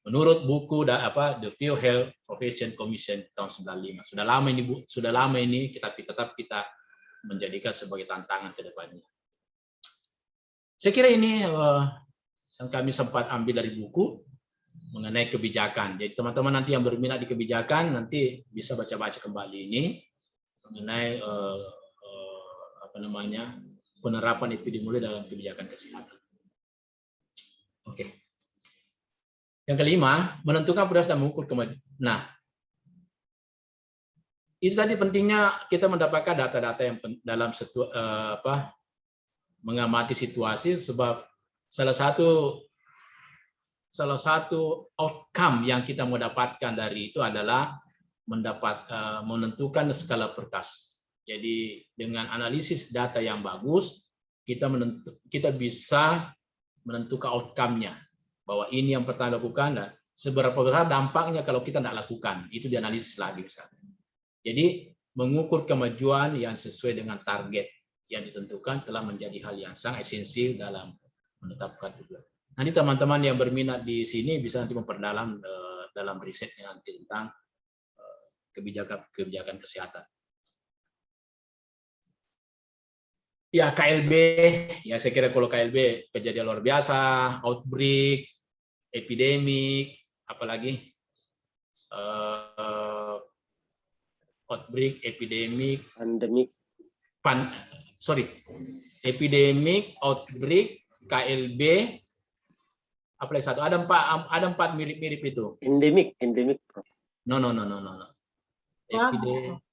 Menurut buku The Pure Health Profession Commission tahun 95, sudah lama ini tetap kita menjadikan sebagai tantangan ke depannya. Saya kira ini yang kami sempat ambil dari buku mengenai kebijakan. Jadi teman-teman nanti yang berminat di kebijakan nanti bisa baca-baca kembali ini mengenai penerapan epidemiologi dalam kebijakan kesehatan. Oke. Yang kelima, menentukan prioritas dan mengukur kemajuan. Nah, itu tadi pentingnya kita mendapatkan data-data yang dalam mengamati situasi, sebab salah satu outcome yang kita mau dapatkan dari itu adalah menentukan skala prioritas. Jadi dengan analisis data yang bagus, kita bisa menentukan outcome-nya, bahwa ini yang pertama lakukan dan seberapa besar dampaknya kalau kita tidak lakukan, itu dianalisis lagi misalnya. Jadi mengukur kemajuan yang sesuai dengan target yang ditentukan telah menjadi hal yang sangat esensial dalam menetapkan tujuan. Nanti teman-teman yang berminat di sini bisa nanti memperdalam dalam risetnya nanti tentang kebijakan kesehatan. Ya, KLB, ya saya kira kalau KLB kejadian luar biasa, outbreak, epidemik, apalagi outbreak, epidemik, epidemik, outbreak, KLB, apalagi satu, ada empat mirip-mirip itu. Endemik. No.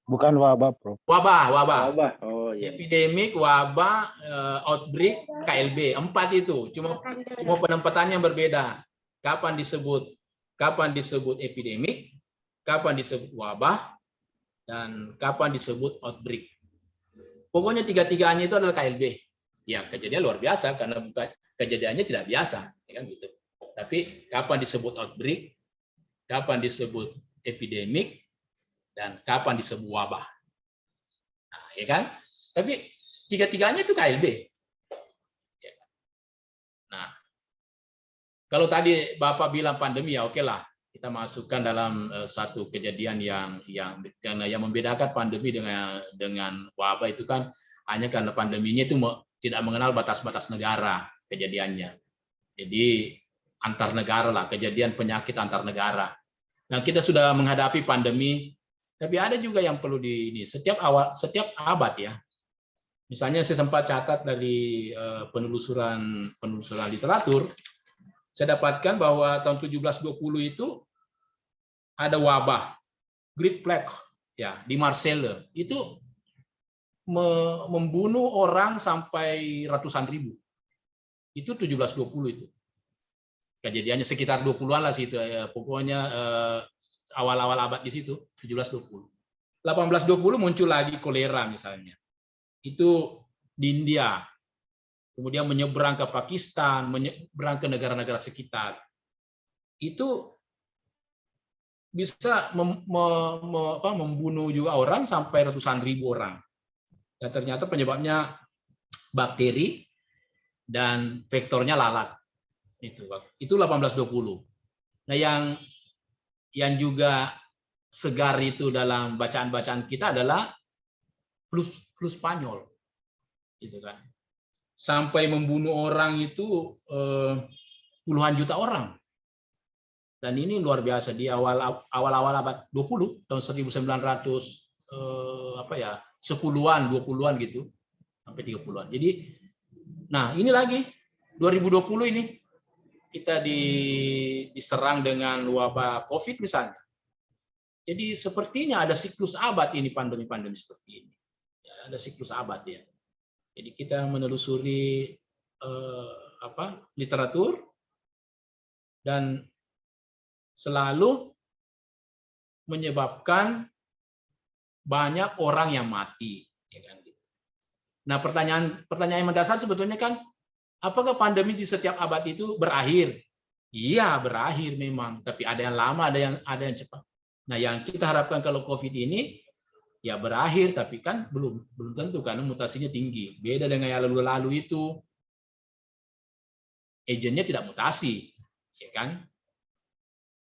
Bukan wabah, Prof. Wabah. Oh, iya. Epidemik, wabah, outbreak, KLB. 4 itu. Cuma penempatannya berbeda. Kapan disebut epidemik, kapan disebut wabah, dan kapan disebut outbreak. Pokoknya tiga-tiganya itu adalah KLB. Ya, kejadian luar biasa karena kejadiannya tidak biasa, ya kan gitu. Tapi kapan disebut outbreak, kapan disebut epidemik, dan kapan disebut wabah. Nah, ya kan? Tapi tiga-tiganya itu KLB. Nah, kalau tadi Bapak bilang pandemi, ya oke lah, kita masukkan dalam satu kejadian yang membedakan pandemi dengan wabah itu kan hanya karena pandeminya itu tidak mengenal batas-batas negara kejadiannya. Jadi antar negara lah, kejadian penyakit antar negara. Nah, kita sudah menghadapi pandemi Tapi ada juga yang perlu di ini setiap abad ya. Misalnya saya sempat catat dari penelusuran literatur, saya dapatkan bahwa tahun 1720 itu ada wabah Great Plague ya di Marseille. Itu membunuh orang sampai ratusan ribu. Itu 1720 itu. Kejadiannya sekitar 20-an lah situ ya. Pokoknya awal-awal abad di situ 1720. 1820 muncul lagi kolera misalnya. Itu di India. Kemudian menyeberang ke Pakistan, menyeberang ke negara-negara sekitar. Itu bisa membunuh juga orang sampai ratusan ribu orang. Dan ternyata penyebabnya bakteri dan vektornya lalat. Itu 1820. Nah, yang juga segar itu dalam bacaan-bacaan kita adalah flu Spanyol. Gitu kan. Sampai membunuh orang itu puluhan juta orang. Dan ini luar biasa di awal-awal abad 20 tahun 1900 10-an, 20-an gitu sampai 30-an. Jadi nah, ini lagi 2020 ini kita diserang dengan wabah Covid misalnya. Jadi sepertinya ada siklus abad ini pandemi-pandemi seperti ini. Ya, ada siklus abad ya. Jadi kita menelusuri literatur dan selalu menyebabkan banyak orang yang mati. Ya kan? Nah, pertanyaan yang mendasar sebetulnya kan, apakah pandemi di setiap abad itu berakhir? Iya, berakhir memang. Tapi ada yang lama, ada yang cepat. Nah, yang kita harapkan kalau COVID ini ya berakhir, tapi kan belum tentu karena mutasinya tinggi. Beda dengan yang lalu-lalu itu, agennya tidak mutasi, ya kan?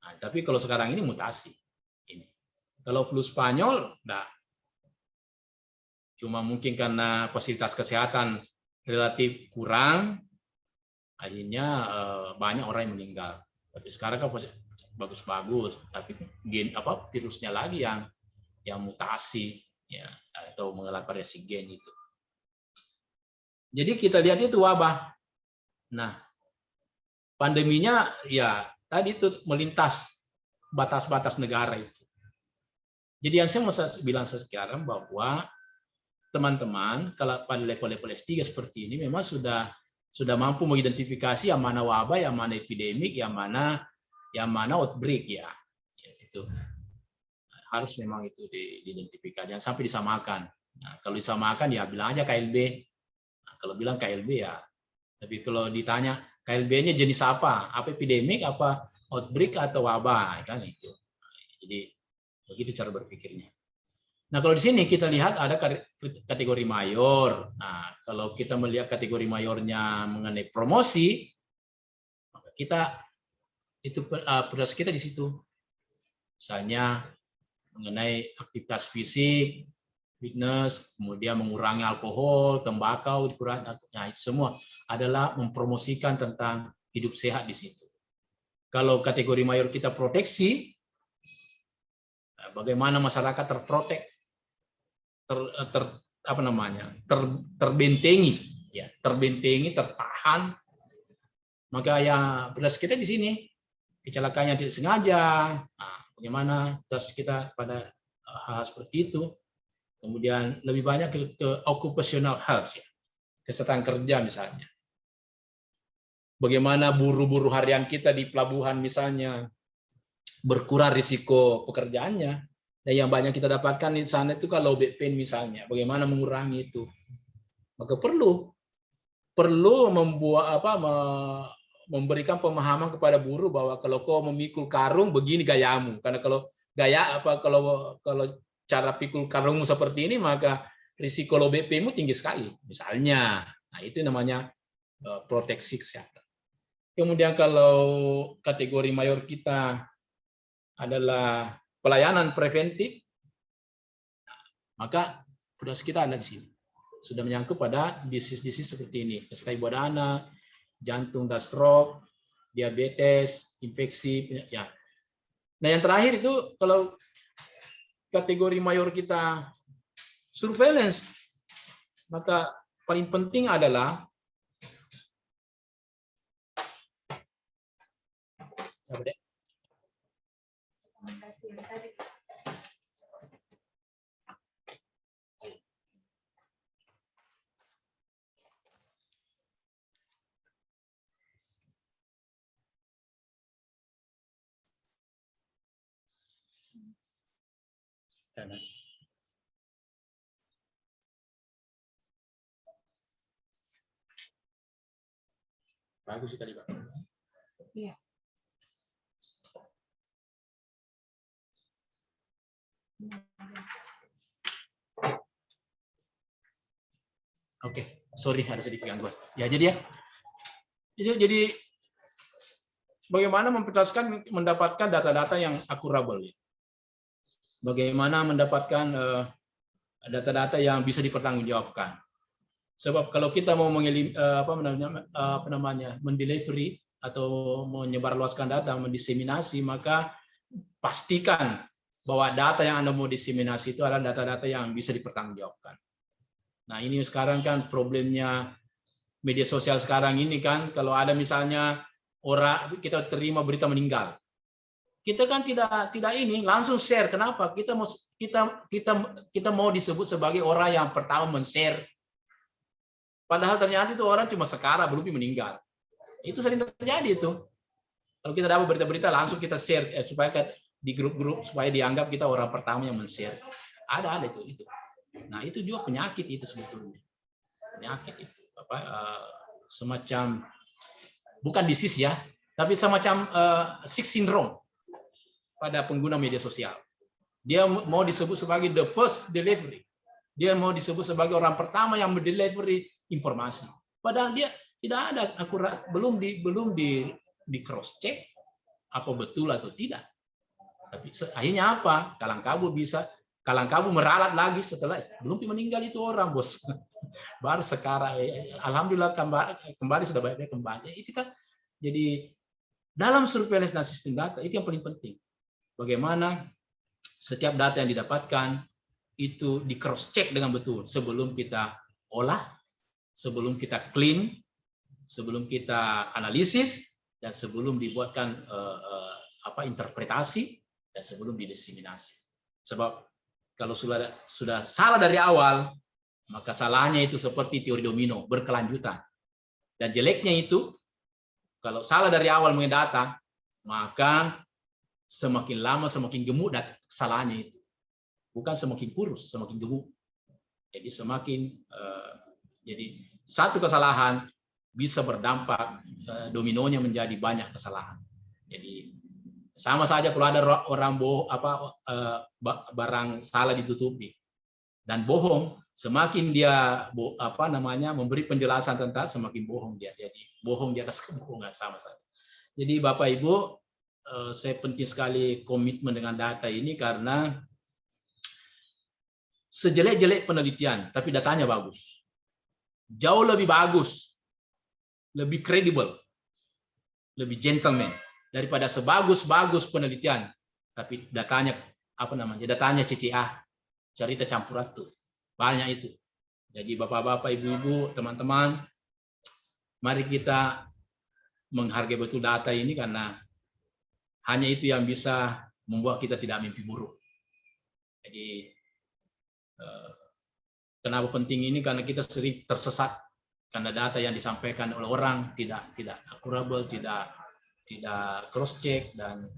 Nah, tapi kalau sekarang ini mutasi. Ini. Kalau flu Spanyol, enggak. Cuma mungkin karena fasilitas kesehatan relatif kurang, akhirnya banyak orang yang meninggal. Tapi sekarang kan bagus-bagus, tapi virusnya lagi yang mutasi ya, atau mengalami variasi gen itu. Jadi kita lihat itu wabah. Nah, pandeminya ya tadi itu melintas batas-batas negara itu. Jadi yang saya mau bilang sekarang bahwa teman-teman kalau pada level-level S3 seperti ini memang sudah mampu mengidentifikasi yang mana wabah, yang mana epidemik, yang mana outbreak ya. Itu harus memang itu diidentifikasi, jangan sampai disamakan. Nah, kalau disamakan ya bilang aja KLB. Nah, kalau bilang KLB ya, tapi kalau ditanya KLB-nya jenis apa? Apa epidemik, apa outbreak atau wabah kan itu. Jadi begitu cara berpikirnya. Nah, kalau di sini kita lihat ada kategori mayor. Nah, kalau kita melihat kategori mayornya mengenai promosi, maka kita itu prioritas kita di situ. Misalnya mengenai aktivitas fisik, fitness, kemudian mengurangi alkohol, tembakau, dikurangi. Nah, itu semua adalah mempromosikan tentang hidup sehat di situ. Kalau kategori mayor kita proteksi, bagaimana masyarakat terprotek, terbentengi, ya, terbentengi, tertahan. Maka ya prioritas kita di sini kecelakaan yang tidak sengaja. Nah, bagaimana prioritas kita pada hal seperti itu. Kemudian lebih banyak ke occupational health, ya, kesehatan kerja misalnya. Bagaimana buruh-buruh harian kita di pelabuhan misalnya berkurang risiko pekerjaannya. Dan yang banyak kita dapatkan di sana itu kalau back pain misalnya, bagaimana mengurangi itu. Maka perlu memberikan pemahaman kepada buruh bahwa kalau kau memikul karung begini gayamu. Karena kalau kalau cara pikul karungmu seperti ini maka risiko low BP-mu tinggi sekali. Misalnya, nah itu namanya proteksi kesehatan. Kemudian kalau kategori mayor kita adalah pelayanan preventif, maka prioritas kita ada di sini. Sudah menyangkut pada disease seperti ini, seperti ibu anak, jantung dan stroke, diabetes, infeksi, ya. Nah yang terakhir itu kalau kategori mayor kita surveillance, maka paling penting adalah bagus sekali, Pak. Iya. Oke, sorry ada sedikit gangguan. Ya, jadi bagaimana mendapatkan data-data yang akurabel. Bagaimana mendapatkan data-data yang bisa dipertanggungjawabkan. Sebab kalau kita mau mendelivery atau menyebarluaskan data, mendiseminasi, maka pastikan bahwa data yang Anda mau diseminasi itu adalah data-data yang bisa dipertanggungjawabkan. Nah, ini sekarang kan problemnya media sosial sekarang ini kan, kalau ada misalnya orang kita terima berita meninggal, kita kan tidak ini langsung share. Kenapa? Kita mau disebut sebagai orang yang pertama men-share. Padahal ternyata itu orang cuma sekarang belum meninggal. Itu sering terjadi itu. Kalau kita dapat berita-berita langsung kita share supaya di grup-grup supaya dianggap kita orang pertama yang men-share. Ada itu. Nah, itu juga penyakit itu sebetulnya. Penyakit itu semacam bukan disease ya, tapi semacam sick syndrome pada pengguna media sosial. Dia mau disebut sebagai the first delivery. Dia mau disebut sebagai orang pertama yang mendelivery informasi. Padahal dia tidak ada akurat, belum di cross check apa betul atau tidak. Tapi akhirnya apa? Kalang kabut meralat lagi setelah belum meninggal itu orang, bos. Baru sekarang alhamdulillah kembali sudah baik-baik kembali. Itu kan jadi dalam surveillance dan sistem data itu yang paling penting. Bagaimana setiap data yang didapatkan itu di cross check dengan betul sebelum kita olah, sebelum kita clean, sebelum kita analisis, dan sebelum dibuatkan interpretasi, dan sebelum didiseminasi. Sebab kalau sudah salah dari awal, maka salahnya itu seperti teori domino berkelanjutan. Dan jeleknya itu kalau salah dari awal mendata, maka semakin lama semakin gemuk dan salahnya itu. Bukan semakin kurus, semakin gemuk. Jadi jadi satu kesalahan bisa berdampak dominonya menjadi banyak kesalahan. Jadi sama saja kalau ada orang barang salah ditutupi dan bohong, semakin dia memberi penjelasan tentang semakin bohong dia. Jadi bohong di atas kebohongan sama saja. Jadi Bapak Ibu, saya penting sekali komitmen dengan data ini karena sejelek-jelek penelitian, tapi datanya bagus. Jauh lebih bagus, lebih kredibel, lebih gentleman daripada sebagus-bagus penelitian, tapi datanya datanya CCA, cerita campur aduk. Banyak itu. Jadi Bapak-bapak, Ibu-ibu, teman-teman, mari kita menghargai betul data ini karena hanya itu yang bisa membuat kita tidak mimpi buruk. Jadi kenapa penting ini? Karena kita sering tersesat karena data yang disampaikan oleh orang tidak akurabel, tidak cross check, dan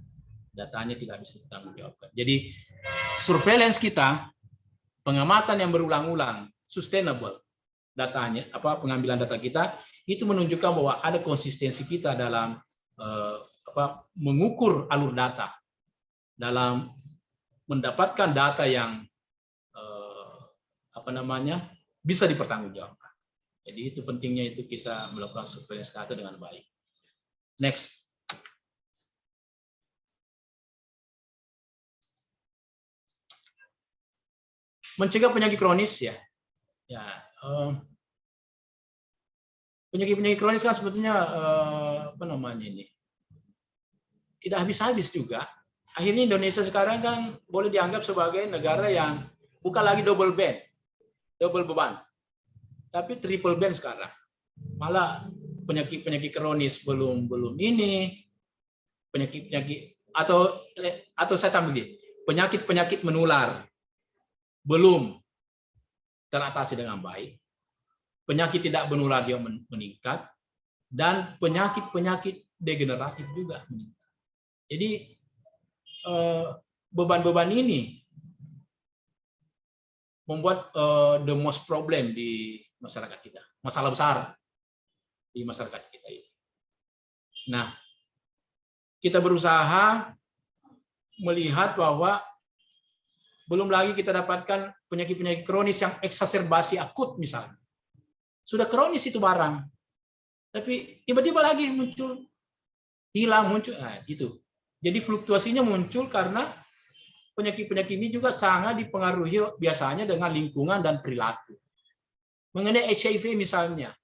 datanya tidak bisa dipertanggungjawabkan. Jadi surveillance kita, pengamatan yang berulang-ulang, sustainable datanya, pengambilan data kita itu menunjukkan bahwa ada konsistensi kita dalam mengukur alur data, dalam mendapatkan data yang bisa dipertanggungjawabkan. Jadi itu pentingnya itu kita melakukan surveillance data dengan baik. Next. Mencegah penyakit kronis ya. Penyakit kronis kan sebetulnya tidak habis-habis juga. akhirnya Indonesia sekarang kan boleh dianggap sebagai negara yang bukan lagi double beban, tapi triple band sekarang. Malah penyakit kronis belum ini, penyakit atau saya sambung begini, penyakit menular belum teratasi dengan baik, penyakit tidak menular dia meningkat, dan penyakit degeneratif juga meningkat. Jadi beban-beban ini membuat the most problem di masyarakat kita, masalah besar di masyarakat kita ini. Nah, kita berusaha melihat bahwa belum lagi kita dapatkan penyakit-penyakit kronis yang eksaserbasi akut misalnya. Sudah kronis itu barang, tapi tiba-tiba lagi muncul, hilang, muncul. Nah, itu. Jadi fluktuasinya muncul karena penyakit-penyakit ini juga sangat dipengaruhi biasanya dengan lingkungan dan perilaku. Mengenai HIV misalnya,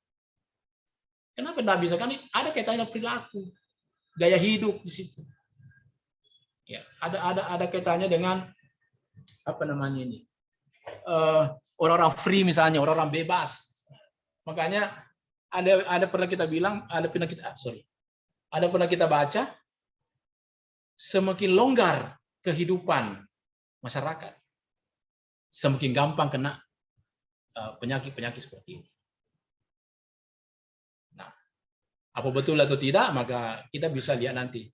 kenapa tidak bisa? Kan ada kaitannya perilaku, gaya hidup di situ. Ya, ada kaitannya dengan apa namanya ini, orang-orang free misalnya, orang-orang bebas. Makanya ada pernah kita bilang, ada pernah kita baca, semakin longgar kehidupan masyarakat, semakin gampang kena penyakit-penyakit seperti ini. Nah, apa betul atau tidak, maka kita bisa lihat nanti.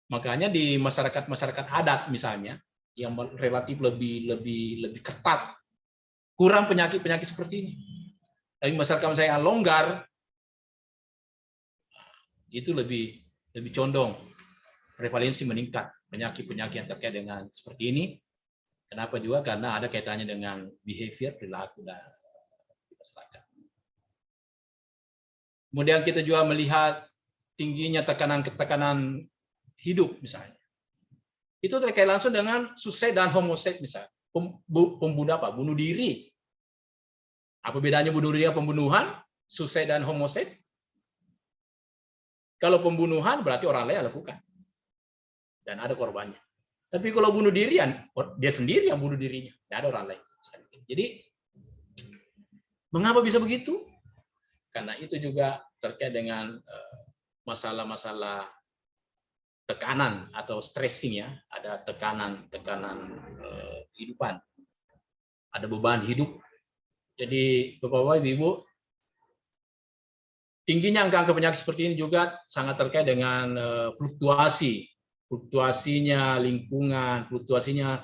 Makanya di masyarakat adat misalnya, yang relatif lebih ketat, kurang penyakit-penyakit seperti ini. Tapi masyarakat yang longgar, itu lebih condong prevalensi meningkat penyakit-penyakit yang terkait dengan seperti ini. Kenapa juga? Karena ada kaitannya dengan behavior, perilaku dan masyarakat. Kemudian kita juga melihat tingginya tekanan hidup misalnya. Itu terkait langsung dengan suicide dan homicide misalnya. Bunuh diri. Apa bedanya bunuh diri dan pembunuhan? Suicide dan homicide? Kalau pembunuhan berarti orang lain yang lakukan. Dan ada korbannya. Tapi kalau bunuh diri, dia sendiri yang bunuh dirinya. Tidak ada orang lain. Jadi, mengapa bisa begitu? Karena itu juga terkait dengan masalah-masalah tekanan atau stressing ya. Ada tekanan kehidupan. Ada beban hidup. Jadi, Bapak-Bapak, Ibu, tingginya angka penyakit seperti ini juga sangat terkait dengan fluktuasinya lingkungan, fluktuasinya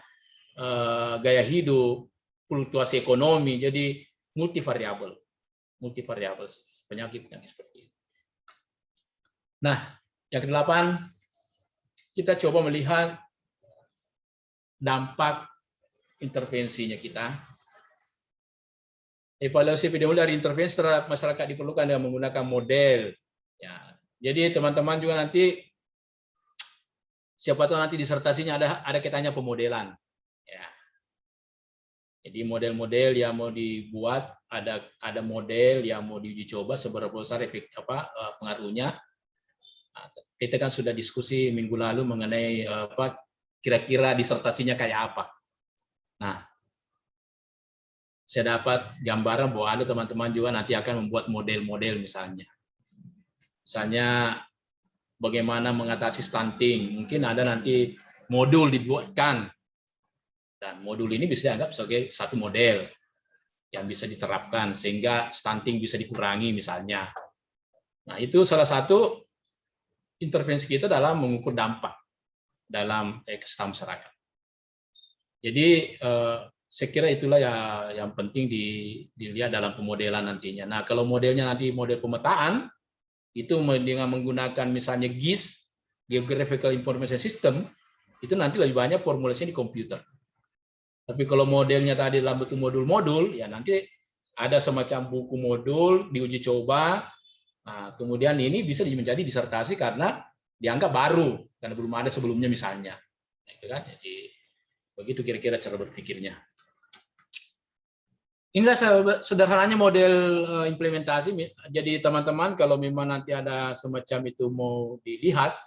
gaya hidup, fluktuasi ekonomi, jadi multivariabel penyakit seperti ini. Nah, yang ke-8, kita coba melihat dampak intervensinya kita. Evaluasi epidemiologi dari intervensi terhadap masyarakat diperlukan dengan menggunakan model. Ya, jadi teman-teman juga nanti siapa tahu nanti disertasinya ada kaitannya pemodelan. Ya. Jadi model-model yang mau dibuat, ada model yang mau diuji coba seberapa besar pengaruhnya. Kita kan sudah diskusi minggu lalu mengenai kira-kira disertasinya kayak apa. Nah, saya dapat gambaran bahwa ada teman-teman juga nanti akan membuat model-model misalnya. Misalnya bagaimana mengatasi stunting. Mungkin ada nanti modul dibuatkan. Dan modul ini bisa dianggap sebagai satu model yang bisa diterapkan sehingga stunting bisa dikurangi misalnya. Nah, itu salah satu intervensi kita dalam mengukur dampak dalam ekosistem masyarakat. Jadi, saya kira itulah yang penting dilihat dalam pemodelan nantinya. Nah, kalau modelnya nanti model pemetaan, itu dengan menggunakan misalnya GIS, Geographical Information System, itu nanti lebih banyak formulasinya di komputer. Tapi kalau modelnya tadi dalam bentuk modul-modul, ya nanti ada semacam buku modul, diuji coba, nah, kemudian ini bisa menjadi disertasi karena dianggap baru, karena belum ada sebelumnya misalnya. Jadi, begitu kira-kira cara berpikirnya. Inilah sederhananya model implementasi. Jadi teman-teman kalau memang nanti ada semacam itu mau dilihat,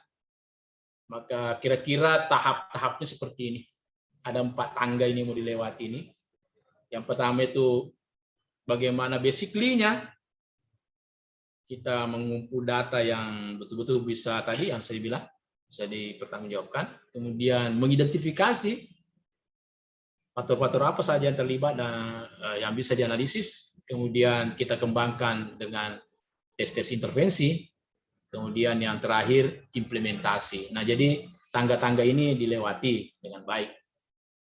Maka kira-kira tahap-tahapnya seperti ini. Ada 4 tangga ini mau dilewati ini. Yang pertama itu bagaimana basically-nya kita mengumpul data yang betul-betul bisa tadi yang saya bilang bisa dipertanggungjawabkan. Kemudian mengidentifikasi faktor-faktor apa saja yang terlibat dan yang bisa dianalisis. Kemudian kita kembangkan dengan tes-tes intervensi. Kemudian yang terakhir implementasi. Nah, jadi tangga-tangga ini dilewati dengan baik.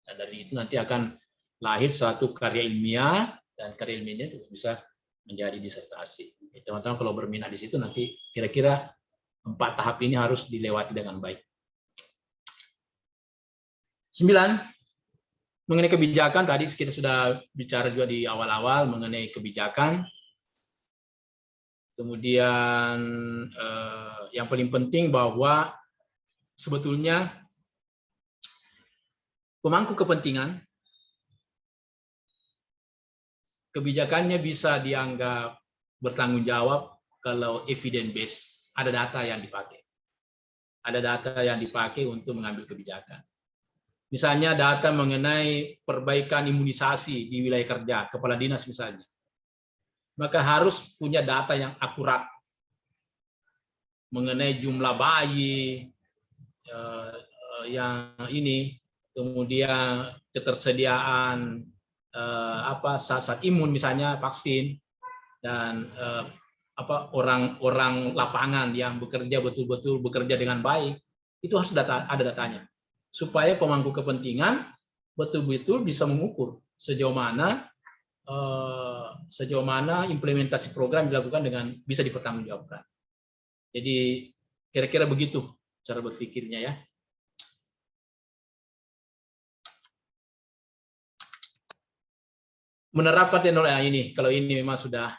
Dan dari itu nanti akan lahir suatu karya ilmiah dan karya ilmiahnya juga bisa menjadi disertasi. Teman-teman kalau berminat di situ nanti kira-kira 4 tahap ini harus dilewati dengan baik. 9, mengenai kebijakan tadi kita sudah bicara juga di awal-awal mengenai kebijakan. Kemudian yang paling penting bahwa sebetulnya pemangku kepentingan kebijakannya bisa dianggap bertanggung jawab kalau evidence based, ada data yang dipakai. Ada data yang dipakai untuk mengambil kebijakan. Misalnya data mengenai perbaikan imunisasi di wilayah kerja, kepala dinas misalnya. Maka harus punya data yang akurat mengenai jumlah bayi yang ini, kemudian ketersediaan zat imun misalnya vaksin dan orang-orang lapangan yang bekerja betul-betul bekerja dengan baik, itu harus ada datanya supaya pemangku kepentingan betul-betul bisa mengukur sejauh mana implementasi program dilakukan dengan bisa dipertanggungjawabkan. Jadi kira-kira begitu cara berpikirnya ya. Menerapkan teknologi ini, kalau ini memang sudah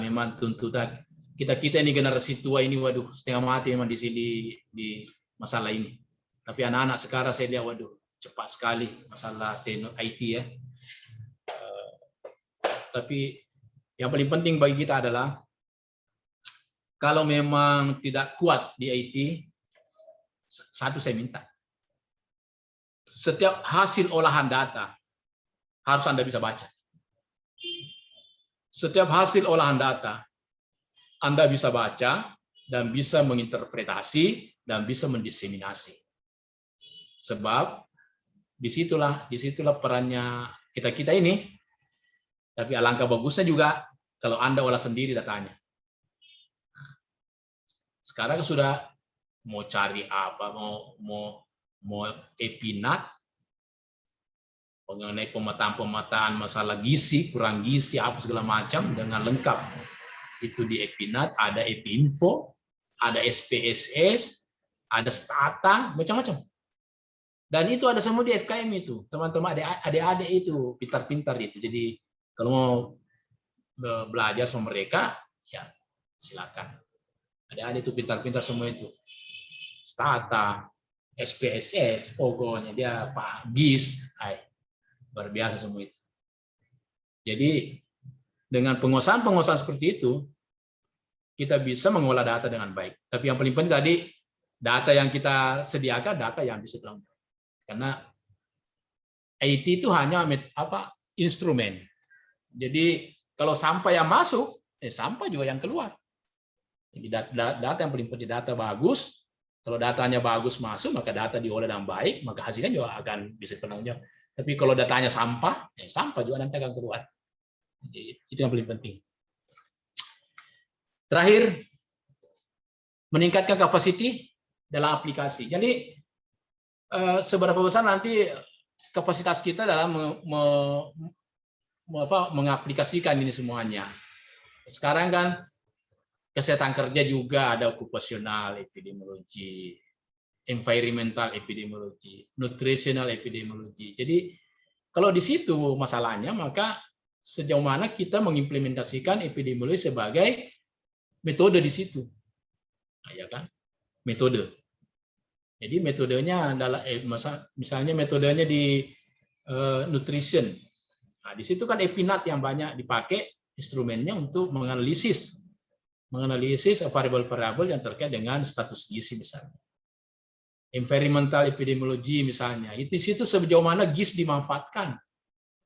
memang tuntutan kita ini generasi tua ini, waduh setengah mati memang di sini di masalah ini. Tapi anak-anak sekarang saya lihat waduh cepat sekali masalah IT ya. Tapi yang paling penting bagi kita adalah kalau memang tidak kuat di IT, satu saya minta, setiap hasil olahan data harus Anda bisa baca. Setiap hasil olahan data Anda bisa baca dan bisa menginterpretasi dan bisa mendiseminasi. Sebab disitulah perannya kita ini. Tapi alangkah bagusnya juga kalau Anda olah sendiri datanya. Sekarang sudah mau cari apa, mau epinat, mengenai pemetaan masalah gizi, kurang gizi, apa segala macam dengan lengkap. Itu di epinat, ada epinfo, ada SPSS, ada Stata, macam-macam. Dan itu ada semua di FKM itu. Teman-teman adik-adik itu pintar-pintar itu. Jadi kalau mau belajar sama mereka, ya silakan. Adik-adik itu pintar-pintar semua itu. Stata, SPSS, pokoknya dia Pak GIS, luar biasa semua itu. Jadi dengan penguasaan seperti itu, kita bisa mengolah data dengan baik. Tapi yang paling penting tadi, data yang kita sediakan, data yang bisa dilakukan. Karena IT itu hanya instrumen. Jadi kalau sampah yang masuk, sampah juga yang keluar. Jadi data yang paling penting data bagus. Kalau datanya bagus masuk, maka data diolah dengan baik, maka hasilnya juga akan bisa dipertanggungjawabkan. Tapi kalau datanya sampah, sampah juga nanti akan keluar. Jadi, itu yang paling penting. Terakhir, meningkatkan kapasiti dalam aplikasi. Jadi seberapa besar nanti kapasitas kita dalam mengaplikasikan ini semuanya. Sekarang kan kesehatan kerja juga ada okupasional epidemiologi, environmental epidemiologi, nutritional epidemiologi. Jadi kalau di situ masalahnya, maka sejauh mana kita mengimplementasikan epidemiologi sebagai metode di situ, ya kan? Metode. Jadi metodenya adalah misalnya metodenya di nutrition. Nah, di situ kan epinat yang banyak dipakai instrumennya untuk menganalisis variabel-variabel yang terkait dengan status gizi misalnya. environmental epidemiologi misalnya. Di situ sejauh mana GIS dimanfaatkan,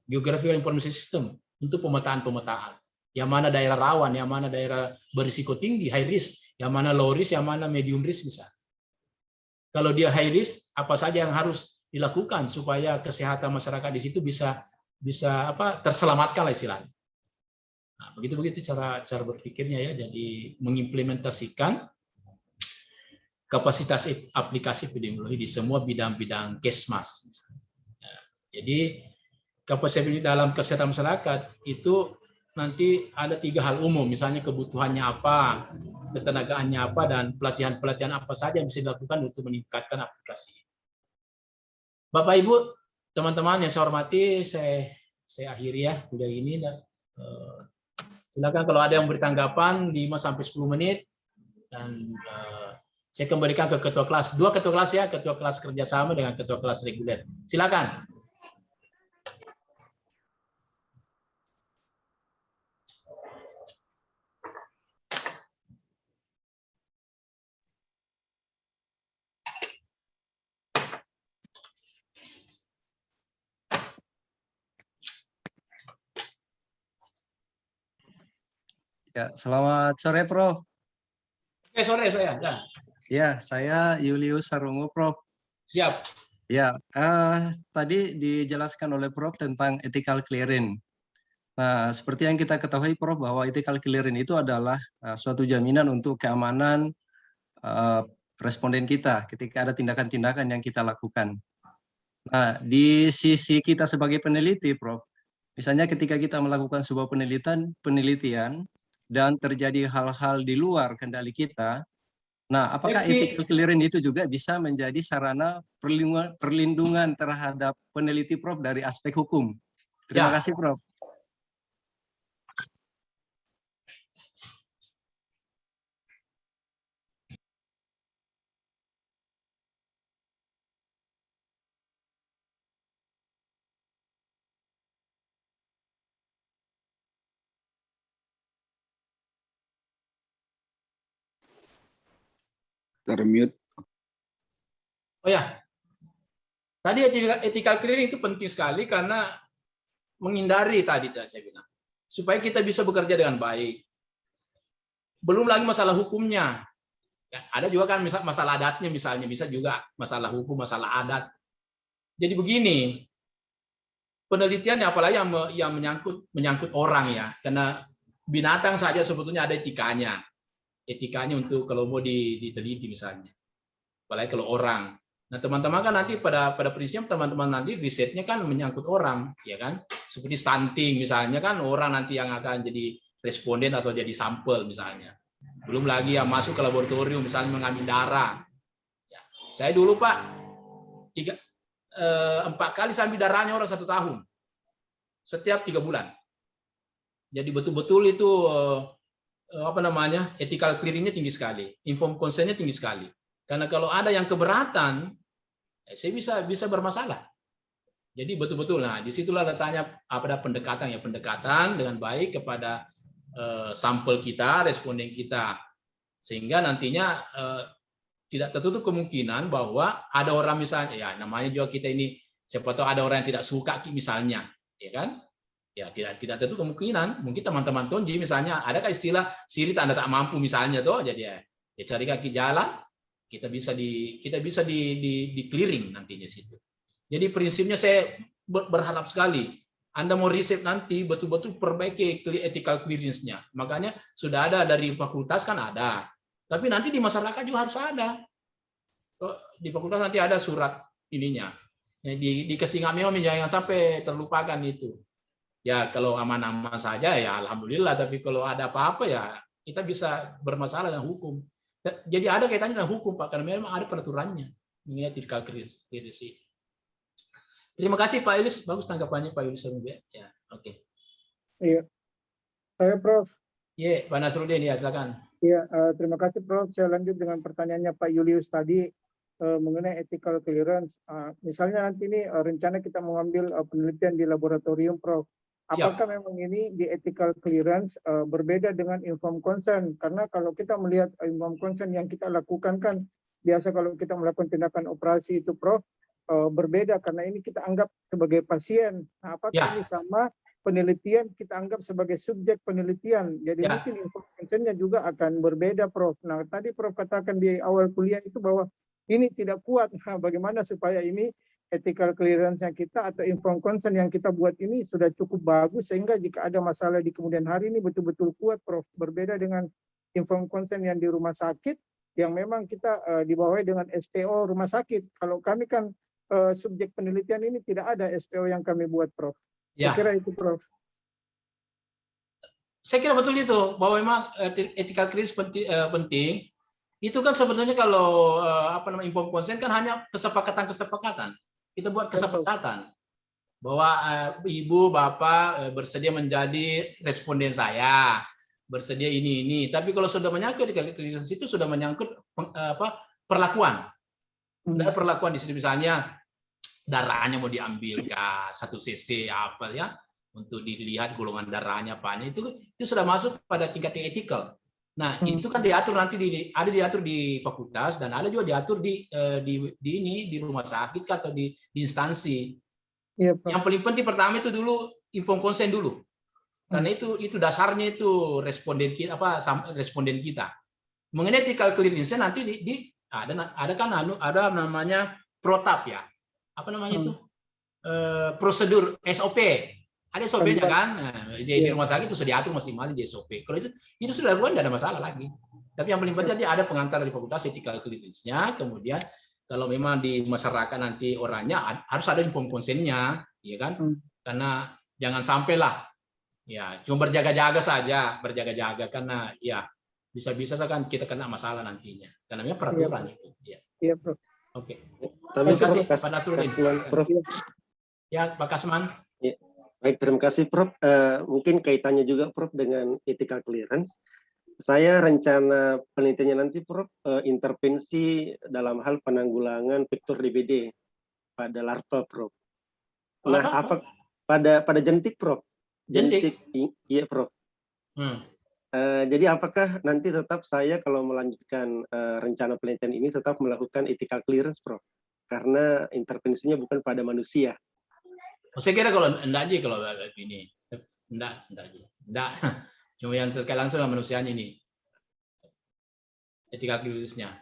Geographical Information System, untuk pemetaan-pemetaan. Yang mana daerah rawan, yang mana daerah berisiko tinggi, high risk, yang mana low risk, yang mana medium risk misalnya. Kalau dia high risk, apa saja yang harus dilakukan supaya kesehatan masyarakat di situ bisa terselamatkan lah istilahnya. Nah, begitu cara berpikirnya ya. Jadi mengimplementasikan kapasitas aplikasi epidemiologi di semua bidang-bidang Kesmas. Nah, jadi kapasitas dalam kesehatan masyarakat itu nanti ada 3 hal umum, misalnya kebutuhannya apa, ketenagaannya apa, dan pelatihan-pelatihan apa saja yang bisa dilakukan untuk meningkatkan aplikasi. Bapak Ibu, teman-teman yang saya hormati, saya akhiri ya udah ini. Silakan kalau ada yang beri tanggapan 5-10 menit, dan saya kembalikan ke ketua kelas. 2 ketua kelas ya, ketua kelas kerjasama dengan ketua kelas reguler. Silakan. Ya, selamat sore, Prof. Oke, sore saya. Ya. Ya, saya Julius Sarungu, Prof. Siap. Ya, tadi dijelaskan oleh Prof tentang ethical clearance. Nah, seperti yang kita ketahui, Prof, bahwa ethical clearance itu adalah suatu jaminan untuk keamanan responden kita ketika ada tindakan-tindakan yang kita lakukan. Nah, di sisi kita sebagai peneliti, Prof, misalnya ketika kita melakukan sebuah penelitian dan terjadi hal-hal di luar kendali kita, nah apakah ethical clearance itu juga bisa menjadi sarana perlindungan terhadap peneliti, Prof, dari aspek hukum? Terima kasih, Prof. Termute. Oh ya, tadi ethical clearance itu penting sekali karena menghindari tadi saya bilang, supaya kita bisa bekerja dengan baik. Belum lagi masalah hukumnya. Ya, ada juga kan masalah adatnya misalnya, bisa juga masalah hukum, masalah adat. Jadi begini, penelitian apalagi yang menyangkut orang ya, karena binatang saja sebetulnya ada etikanya. Etikanya untuk kalau mau diteliti misalnya. Apalagi kalau orang. Nah, teman-teman kan nanti pada prinsipnya teman-teman nanti risetnya kan menyangkut orang, ya kan? Seperti stunting misalnya kan orang nanti yang akan jadi responden atau jadi sampel misalnya. Belum lagi yang masuk ke laboratorium misalnya mengambil darah. Ya. Saya dulu Pak 4 kali saya ambil darahnya orang 1 tahun. Setiap 3 bulan. Jadi betul-betul itu ethical clearance-nya tinggi sekali, informed consent-nya tinggi sekali. Karena kalau ada yang keberatan, saya bisa bermasalah. Jadi betul-betul, nah disitulah letaknya ada pendekatan dengan baik kepada sampel kita, responden kita, sehingga nantinya tidak tertutup kemungkinan bahwa ada orang misalnya, ya namanya juga kita ini, siapa tahu ada orang yang tidak suka misalnya, ya kan? Ya tidak tertutup kemungkinan, mungkin teman-teman Tonji misalnya, adakah istilah siri tanda tak mampu misalnya toh, jadi ya cari kaki jalan. Kita bisa di clearing nantinya situ. Jadi prinsipnya saya berharap sekali Anda mau riset nanti betul-betul perbaiki ethical clearance-nya. Makanya sudah ada dari fakultas kan ada. Tapi nanti di masyarakat juga harus ada. Di fakultas nanti ada surat ininya. Dikasih memang jangan sampai terlupakan itu. Ya kalau aman-aman saja ya alhamdulillah, tapi kalau ada apa-apa ya kita bisa bermasalah dengan hukum. Jadi ada kaitannya dengan hukum Pak, karena memang ada peraturannya mengenai ethical clearance. Terima kasih Pak Ilis, bagus tanggapannya Pak Ilis. Ya, oke. Iya, saya Prof. Iya, Pak Nasruddin ya, silakan. Iya, terima kasih Prof. Saya lanjut dengan pertanyaannya Pak Julius tadi mengenai ethical clearance. Misalnya nanti ini rencana kita mengambil penelitian di laboratorium, Prof. Apakah memang ini di ethical clearance berbeda dengan informed consent? Karena kalau kita melihat informed consent yang kita lakukan kan biasa kalau kita melakukan tindakan operasi itu Prof, berbeda karena ini kita anggap sebagai pasien. Nah, apakah Ya. ini sama penelitian kita anggap sebagai subjek penelitian? Jadi Ya. mungkin informasinya juga akan berbeda Prof. Nah, tadi Prof katakan di awal kuliah itu bahwa ini tidak kuat. Nah, bagaimana supaya ini ethical clearance yang kita atau informed consent yang kita buat ini sudah cukup bagus sehingga jika ada masalah di kemudian hari ini betul-betul kuat Prof. Berbeda dengan informed consent yang di rumah sakit yang memang kita dibawahi dengan SPO rumah sakit. Kalau kami kan subjek penelitian ini tidak ada SPO yang kami buat Prof. Ya. Saya kira itu Prof. Saya kira betul itu bahwa memang ethical clearance penting. Itu kan sebetulnya kalau informed consent kan hanya kesepakatan. Kita buat kesepakatan bahwa ibu bapak bersedia menjadi responden saya, bersedia ini. Tapi kalau sudah menyangkut ethical clearance itu sudah menyangkut perlakuan. Ada perlakuan di sini misalnya darahnya mau diambil 1 cc apa ya untuk dilihat golongan darahnya apanya itu sudah masuk pada tingkat etikal. Nah, itu kan diatur nanti ada diatur di fakultas dan ada juga diatur di rumah sakit atau di instansi. Iya, Yang paling penting pertama itu dulu informed consent dulu. Karena itu dasarnya itu responden kita. Mengenai ethical clearance nanti ada namanya protap ya. Apa namanya itu? Prosedur SOP. Ada SOP-nya kan? Nah, di rumah sakit itu sudah diatur masing-masing di SOP. Kalau itu sudah dilakukan tidak ada masalah lagi. Tapi yang paling penting ada pengantar dari fakultas ethical clearance-nya, kemudian kalau memang di masyarakat nanti orangnya harus ada informed consent-nya, ya kan? Karena jangan sampailah ya cuma berjaga-jaga saja, karena ya bisa-bisa kan kita kena masalah nantinya. Karena memang peraturan itu. Ya. Iya, Prof. Oke. Terima kasih Pak Nasruddin. Prof. Ya, Pak Kasman. Ya. Baik, terima kasih Prof. Mungkin kaitannya juga Prof dengan ethical clearance. Saya rencana penelitiannya nanti Prof intervensi dalam hal penanggulangan vektor DBD pada larva Prof. Nah, apa pada jentik Prof? Jentik. Iya Prof. Jadi apakah nanti tetap saya kalau melanjutkan rencana penelitian ini tetap melakukan ethical clearance Prof? Karena intervensinya bukan pada manusia. Saya kira kalau enggak aja kalau ini. Enggak aja. Cuma yang terkait langsung dengan manusianya ini. Etika clearance-nya.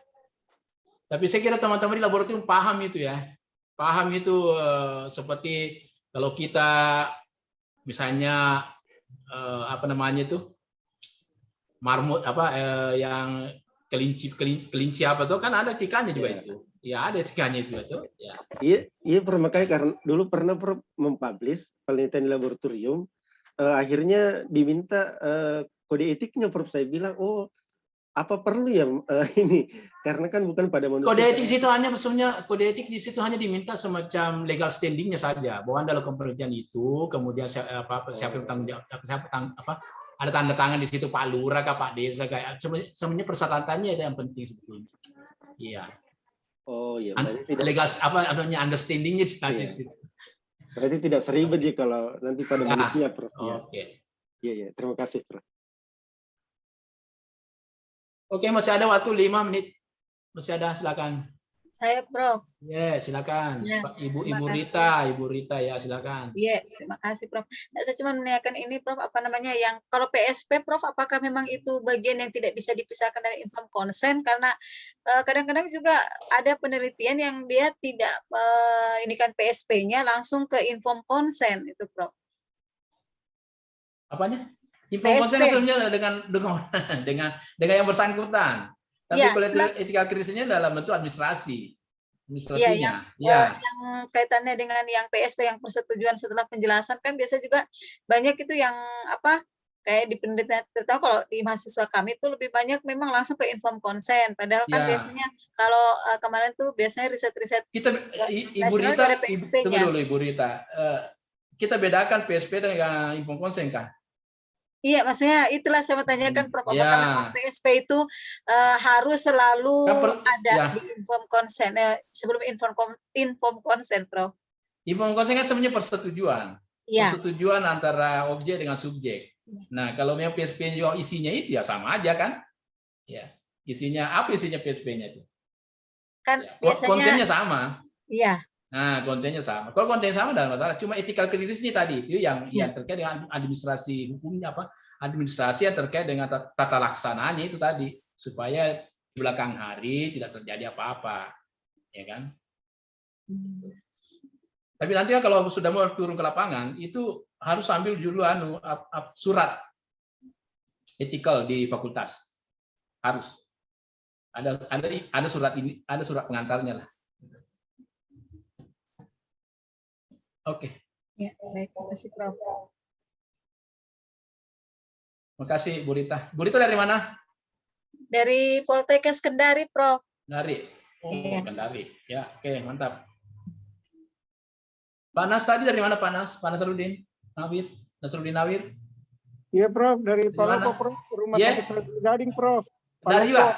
Tapi saya kira teman-teman di laboratorium paham itu ya. Paham itu seperti kalau kita misalnya marmut yang kelinci apa tuh kan ada etikanya juga itu. Ya ada etikanya itu ya. Iya makanya karena dulu pernah mempublish penelitian di laboratorium, akhirnya diminta kode etiknya Prof. Saya bilang apa perlu ya ini karena kan bukan pada manusia. Kode etik itu hanya maksudnya kode etik di situ hanya diminta semacam legal standingnya saja bahwa dalam penelitian itu kemudian siapa yang tanggung jawab ada tanda tangan di situ Pak Lurah Pak Desa kayak sebenarnya persyaratannya yang penting sebetulnya. Iya. Oh iya, legal understanding-nya di situ. Berarti tidak seribet ya kalau nanti pada manusia, Prof. Oke. Iya, terima kasih, Prof. Oke, masih ada waktu 5 menit. Masih ada, silakan. Saya, Prof. Ya, silakan. Ya, Ibu Rita ya, silakan. Iya, terima kasih, Prof. Nah, saya cuma menanyakan ini, Prof, yang kalau PSP, Prof, apakah memang itu bagian yang tidak bisa dipisahkan dari informed consent? Karena kadang-kadang juga ada penelitian yang dia tidak ini kan PSP-nya langsung ke informed consent itu, Prof. Apanya? Informed consent sebenarnya dengan yang bersangkutan. Tapi kalau ethical clearance-nya dalam bentuk administrasinya. Yang kaitannya dengan yang PSP yang persetujuan setelah penjelasan kan biasa juga banyak itu yang kayak di penelitian terutama kalau di mahasiswa kami itu lebih banyak memang langsung ke informed consent. Padahal kan biasanya kalau kemarin tuh biasanya riset-riset kita Ibu Rita, kita bedakan PSP dengan informed consent kan? Iya, maksudnya itulah saya mau tanyakan Prof. Apakah memang PSP itu harus selalu ada di informed consent sebelum informed consent, Prof? Informed consent kan sebenarnya persetujuan. Persetujuan antara objek dengan subjek. Nah, kalau memang PSP isinya itu ya sama aja kan? Ya, isinya apa isinya PSP-nya itu? kan Ya, biasanya kontennya sama. iya. Nah, kontennya sama. Kalau konten sama tidak masalah. Cuma ethical clearance ini tadi itu yang terkait dengan administrasi hukumnya apa? Administrasi yang terkait dengan tata laksanaannya itu tadi supaya di belakang hari tidak terjadi apa-apa, ya kan? Tapi nanti kalau sudah mau turun ke lapangan itu harus ambil dulu surat ethical di fakultas. Harus ada surat ini, ada surat pengantarnya lah. Oke. Ya, baik. Terima kasih, Prof. Terima kasih, Bu Rita. Bu Rita dari mana? Dari Poltekkes Kendari, Prof. Kendari. Oh, Iya. Kendari. Ya, oke, mantap. Pak Nas tadi dari mana, Pak Nas? Pak Nasruddin Nawir? Nasruddin Nawir? Iya, Prof, dari mana? Palopo, Prof, Rumah Iya. Sakit Saweri Gading, Prof. Dari Palopo, Pak?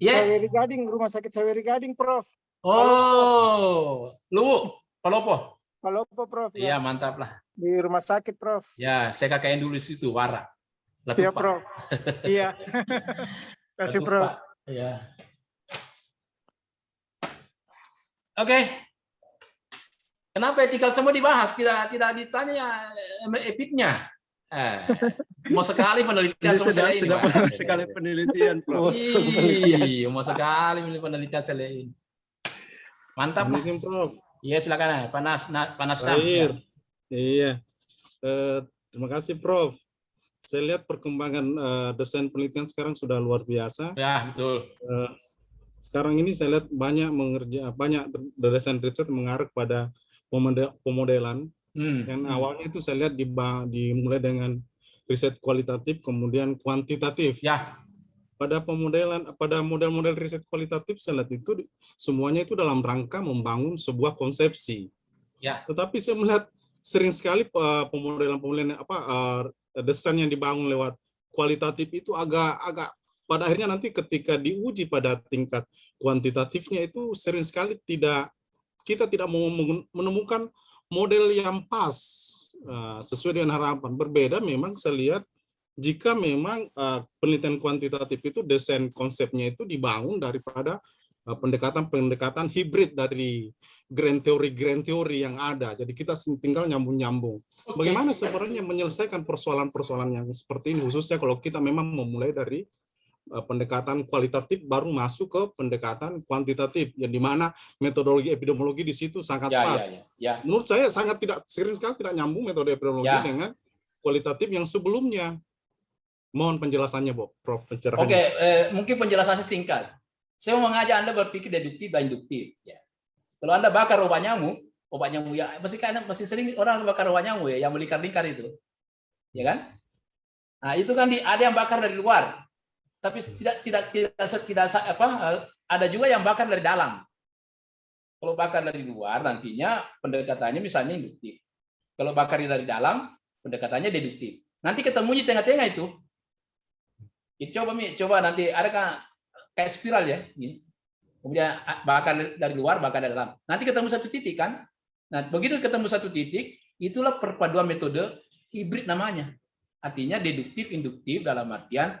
Iya. Saweri Gading, Rumah Sakit Saweri Gading, Prof. Oh, Luwu, Palopo. Palopo, Prof. Iya, Ya. mantap lah. Di rumah sakit, Prof. Ya, saya KKN dulu di situ, Wara. Siap, Prof. Iya. Kasih, Prof. Ya. Oke. Kenapa etikal semua dibahas? Tidak ditanya epiknya. Mau sekali penelitian Ini sudah sekali penelitian, Prof. Iya, mau sekali penelitian selain. Mantap lah. Prof. Iya, silakan Panas. Akhir. Iya. Terima kasih, Prof. Saya lihat perkembangan desain penelitian sekarang sudah luar biasa. Ya, betul. Sekarang ini saya lihat banyak desain riset mengarah pada pemodelan. Yang awalnya itu saya lihat dimulai dengan riset kualitatif, kemudian kuantitatif. Ya. Pada model-model riset kualitatif saya lihat itu semuanya itu dalam rangka membangun sebuah konsepsi. Ya. Tetapi saya melihat sering sekali pemodelan desain yang dibangun lewat kualitatif itu agak pada akhirnya nanti ketika diuji pada tingkat kuantitatifnya itu sering sekali kita tidak menemukan model yang pas sesuai dengan harapan. Berbeda memang saya lihat jika memang penelitian kuantitatif itu desain konsepnya itu dibangun daripada pendekatan hibrid dari grand teori yang ada. Jadi kita tinggal nyambung-nyambung. Bagaimana sebenarnya menyelesaikan persoalan-persoalan yang seperti ini, khususnya kalau kita memang memulai dari pendekatan kualitatif baru masuk ke pendekatan kuantitatif, yang dimana metodologi epidemiologi di situ sangat pas. Ya. Menurut saya sering sekali tidak nyambung metode epidemiologi dengan kualitatif yang sebelumnya. Mohon penjelasannya, Prof. Pencerahannya. Oke, mungkin penjelasannya singkat. Saya mau mengajak Anda berpikir deduktif dan induktif. Ya. Kalau Anda bakar obat nyamuk ya masih sering orang bakar obat nyamuk ya, yang melingkar-lingkar itu, ya kan? Nah itu kan ada yang bakar dari luar, tapi tidak ada juga yang bakar dari dalam. Kalau bakar dari luar nantinya pendekatannya misalnya induktif. Kalau bakar dari dalam pendekatannya deduktif. Nanti ketemunya di tengah-tengah itu. Itu coba nanti ada kan kayak spiral ya, kemudian bakar dari luar, bakar dari dalam. Nanti ketemu satu titik kan. Nah begitu ketemu satu titik, itulah perpaduan metode hibrid namanya. Artinya deduktif induktif dalam artian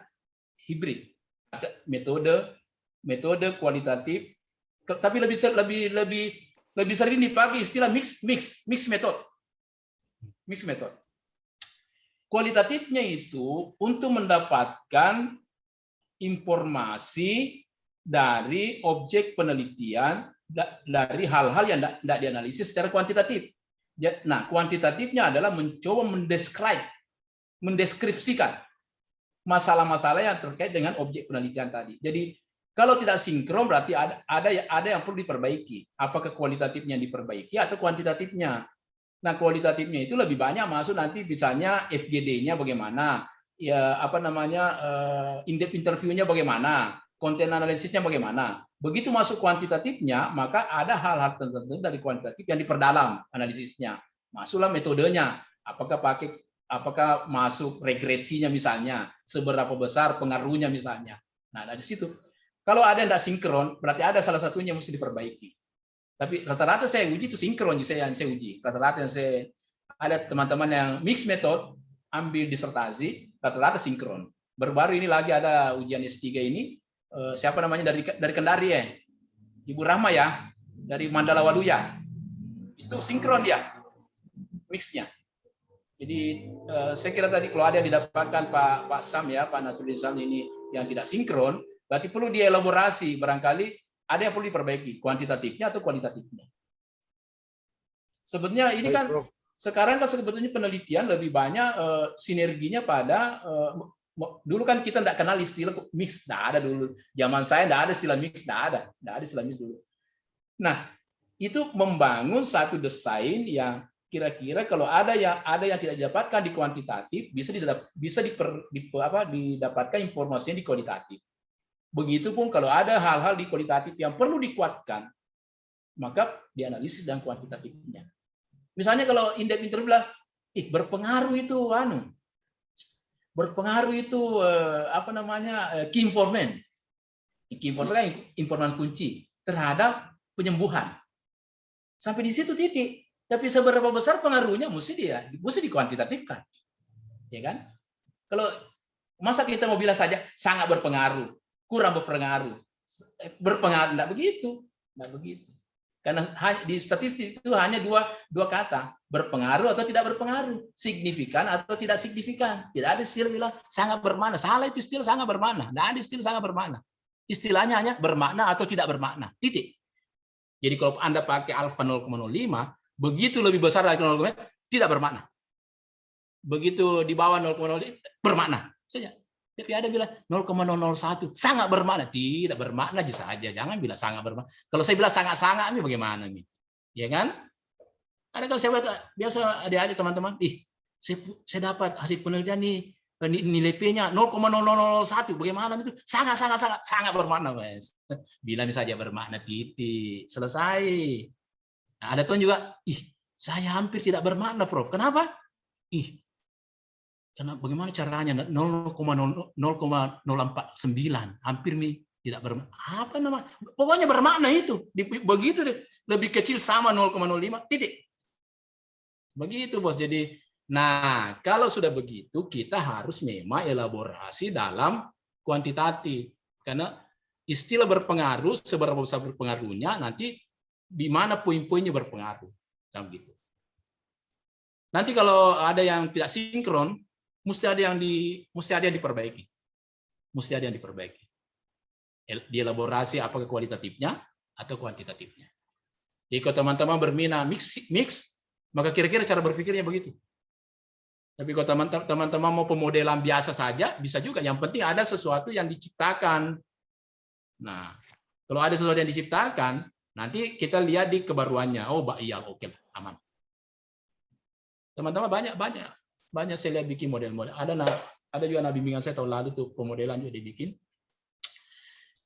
hibrid. Ada metode kualitatif, tapi lebih sering dipakai istilah mix method. Kualitatifnya itu untuk mendapatkan informasi dari objek penelitian dari hal-hal yang tidak dianalisis secara kuantitatif. Nah, kuantitatifnya adalah mencoba mendeskripsikan masalah-masalah yang terkait dengan objek penelitian tadi. Jadi kalau tidak sinkron berarti ada yang perlu diperbaiki. Apakah kualitatifnya diperbaiki atau kuantitatifnya? Nah, kualitatifnya itu lebih banyak masuk nanti misalnya FGD-nya bagaimana, ya in-depth interview-nya bagaimana, konten analisisnya bagaimana. Begitu masuk kuantitatifnya, maka ada hal-hal tertentu dari kuantitatif yang diperdalam analisisnya. Masuklah metodenya, apakah masuk regresinya misalnya, seberapa besar pengaruhnya misalnya. Nah, dari situ. Kalau ada yang tidak sinkron, berarti ada salah satunya yang mesti diperbaiki. Tapi rata-rata saya uji itu sinkron, yang saya uji. Rata-rata yang saya ada teman-teman yang mix method ambil disertasi, rata-rata sinkron. Baru-baru ini lagi ada ujian S3 ini, siapa namanya dari Kendari ya. Ibu Rahma ya, dari Mandala Waluya. Itu sinkron dia, mixnya. Jadi saya kira tadi kalau ada yang didapatkan Pak Sam ya, Pak Nasruddin Sam ini yang tidak sinkron, berarti perlu dielaborasi, barangkali ada yang perlu diperbaiki, kuantitatifnya atau kualitatifnya. Sebetulnya ini kan sekarang kan sebetulnya penelitian lebih banyak sinerginya pada dulu kan kita tidak kenal istilah mix, tidak ada dulu. Zaman saya tidak ada istilah mix, tidak ada istilah mix dulu. Nah, itu membangun satu desain yang kira-kira kalau ada yang tidak didapatkan di kuantitatif bisa didapatkan informasinya di kualitatif. Begitupun kalau ada hal-hal di kualitatif yang perlu dikuatkan, maka dianalisis dan kuantitatifnya. Misalnya kalau indeks interview bilang, berpengaruh itu key informant. Key informant kan informan kunci terhadap penyembuhan. Sampai di situ titik. Tapi seberapa besar pengaruhnya mesti dikuantitatifkan. Ya kan? Kalau masa kita mau bilang saja sangat berpengaruh, kurang berpengaruh. Berpengaruh enggak begitu. Enggak begitu. Karena di statistik itu hanya dua kata, berpengaruh atau tidak berpengaruh, signifikan atau tidak signifikan. Tidak ada istilah bilang sangat bermakna. Salah itu istilah sangat bermakna. Tidak ada istilah sangat bermakna. Istilahnya hanya bermakna atau tidak bermakna. Titik. Jadi kalau Anda pakai alfa 0,05, begitu lebih besar dari 0,05 tidak bermakna. Begitu di bawah 0,05 bermakna saja. Tapi ada bilang 0,001 sangat bermakna, tidak bermakna saja. Jangan bilang sangat bermakna. Kalau saya bilang sangat-sangat ini bagaimana nih? Ya kan? Ada kalau saya biasa adik-adik teman-teman, saya dapat hasil penelitian nih nilai P-nya 0,001 bagaimana itu? Sangat bermakna, Mas. Bilang saja bermakna titik, selesai. Nah, ada tuan juga, saya hampir tidak bermakna, Prof. Kenapa? Karena bagaimana caranya 0,0449 hampir nih tidak bermakna. Apa nama? Pokoknya bermakna itu. Begitu deh. Lebih kecil sama 0,05 titik. Begitu, Bos. Jadi, nah, kalau sudah begitu kita harus memang elaborasi dalam kuantitatif. Karena istilah berpengaruh, seberapa besar berpengaruhnya, nanti di mana poin-poinnya berpengaruh. Kan gitu. Nanti kalau ada yang tidak sinkron, mesti ada yang diperbaiki. Mesti ada yang diperbaiki. Dielaborasi apakah kualitatifnya atau kuantitatifnya. Jadi kalau teman-teman berminat mix, maka kira-kira cara berpikirnya begitu. Tapi kalau teman-teman mau pemodelan biasa saja, bisa juga. Yang penting ada sesuatu yang diciptakan. Nah, kalau ada sesuatu yang diciptakan, nanti kita lihat di kebaruannya. Oh, iya, oke, aman. Teman-teman banyak saya lihat bikin model-model. Ada juga anak bimbingan saya tahun lalu tuh pemodelan juga dibikin.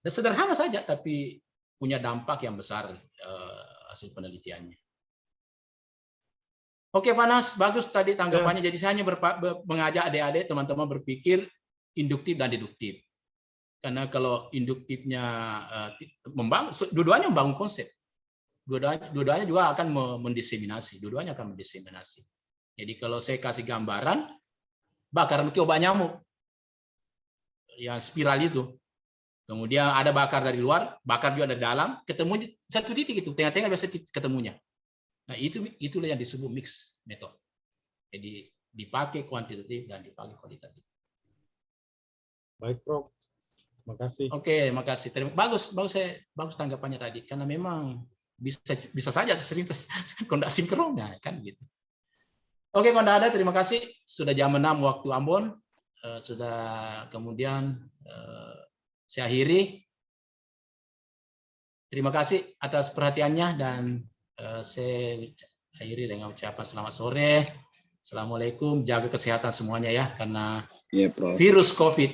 Dan sederhana saja, tapi punya dampak yang besar hasil penelitiannya. Oke, Panas, bagus tadi tanggapannya. Jadi saya hanya mengajak adik-adik teman-teman berpikir induktif dan deduktif. Karena kalau induktifnya membangun, dua-duanya membangun konsep. Dua-duanya juga akan mendiseminasi. Dua-duanya akan mendiseminasi. Jadi kalau saya kasih gambaran, bakar obat nyamuk yang spiral itu, kemudian ada bakar dari luar, bakar juga dari dalam, ketemu satu titik itu, tengah-tengah biasa ketemunya. Nah itulah yang disebut mix method. Jadi dipakai kuantitatif dan dipakai kualitatif. Baik, Prof. Terima kasih. Oke, makasih. Bagus tanggapannya tadi, karena memang bisa saja sering kondak sinkron, kan gitu. Oke, kalau ada, terima kasih. Sudah jam 6 waktu Ambon. Sudah kemudian saya akhiri. Terima kasih atas perhatiannya dan saya akhiri dengan ucapan selamat sore. Assalamualaikum. Jaga kesehatan semuanya ya, karena virus COVID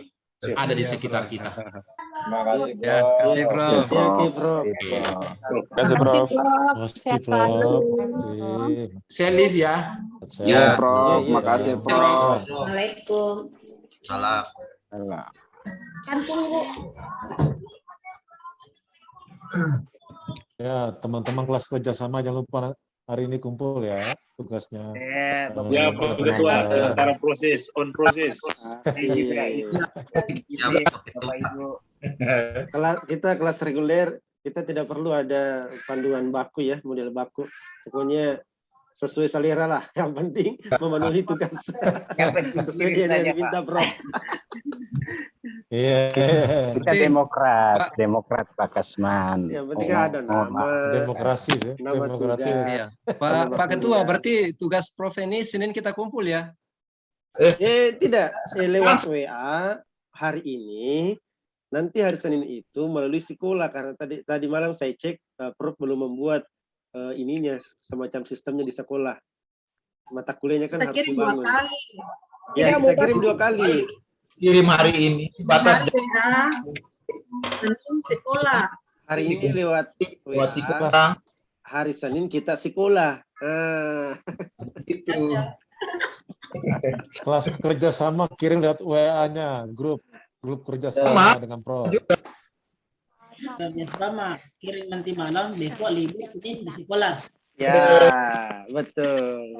ada di sekitar kita. Terima kasih, Bro. Ya, kasih, Bro. Kasih, Bro. Sehat selalu. Saya live ya. Ya, Prof. Makasih, Prof. Assalamualaikum. Salam. Kan tunggu. Ya, teman-teman kelas kerjasama jangan lupa hari ini kumpul ya tugasnya. Ya, Pak Ketua, sementara proses, on proses. Kita kelas reguler Kita tidak perlu ada panduan baku ya, model baku. Pokoknya sesuai selera lah. Yang penting memenuhi tugas. Sesuai dia yang diminta, Prof. Iya. Kita demokrat Pak Kasman. Yang penting ada nama. Demokrasi sih. Nama Demokratis. tugas. Iya. Pak Ketua, berarti tugas Prof ini Senin kita kumpul ya? Tidak. Lewat WA hari ini. Nanti hari Senin itu melalui sekolah, karena tadi malam saya cek Prof belum membuat ininya semacam sistemnya di sekolah. Mata kuliahnya kan harus dibangun. Ya, kita kirim 2 kali. Kirim hari ini. Batas Senin sekolah. Hari ini lewat WA. sekolah. Hari Senin kita sekolah. Itu. Kelas kerjasama kirim lihat WA-nya, grup kerjasama dengan Prof. Sama kirim nanti malam, besok libur, Senin di sekolah. Ya, betul.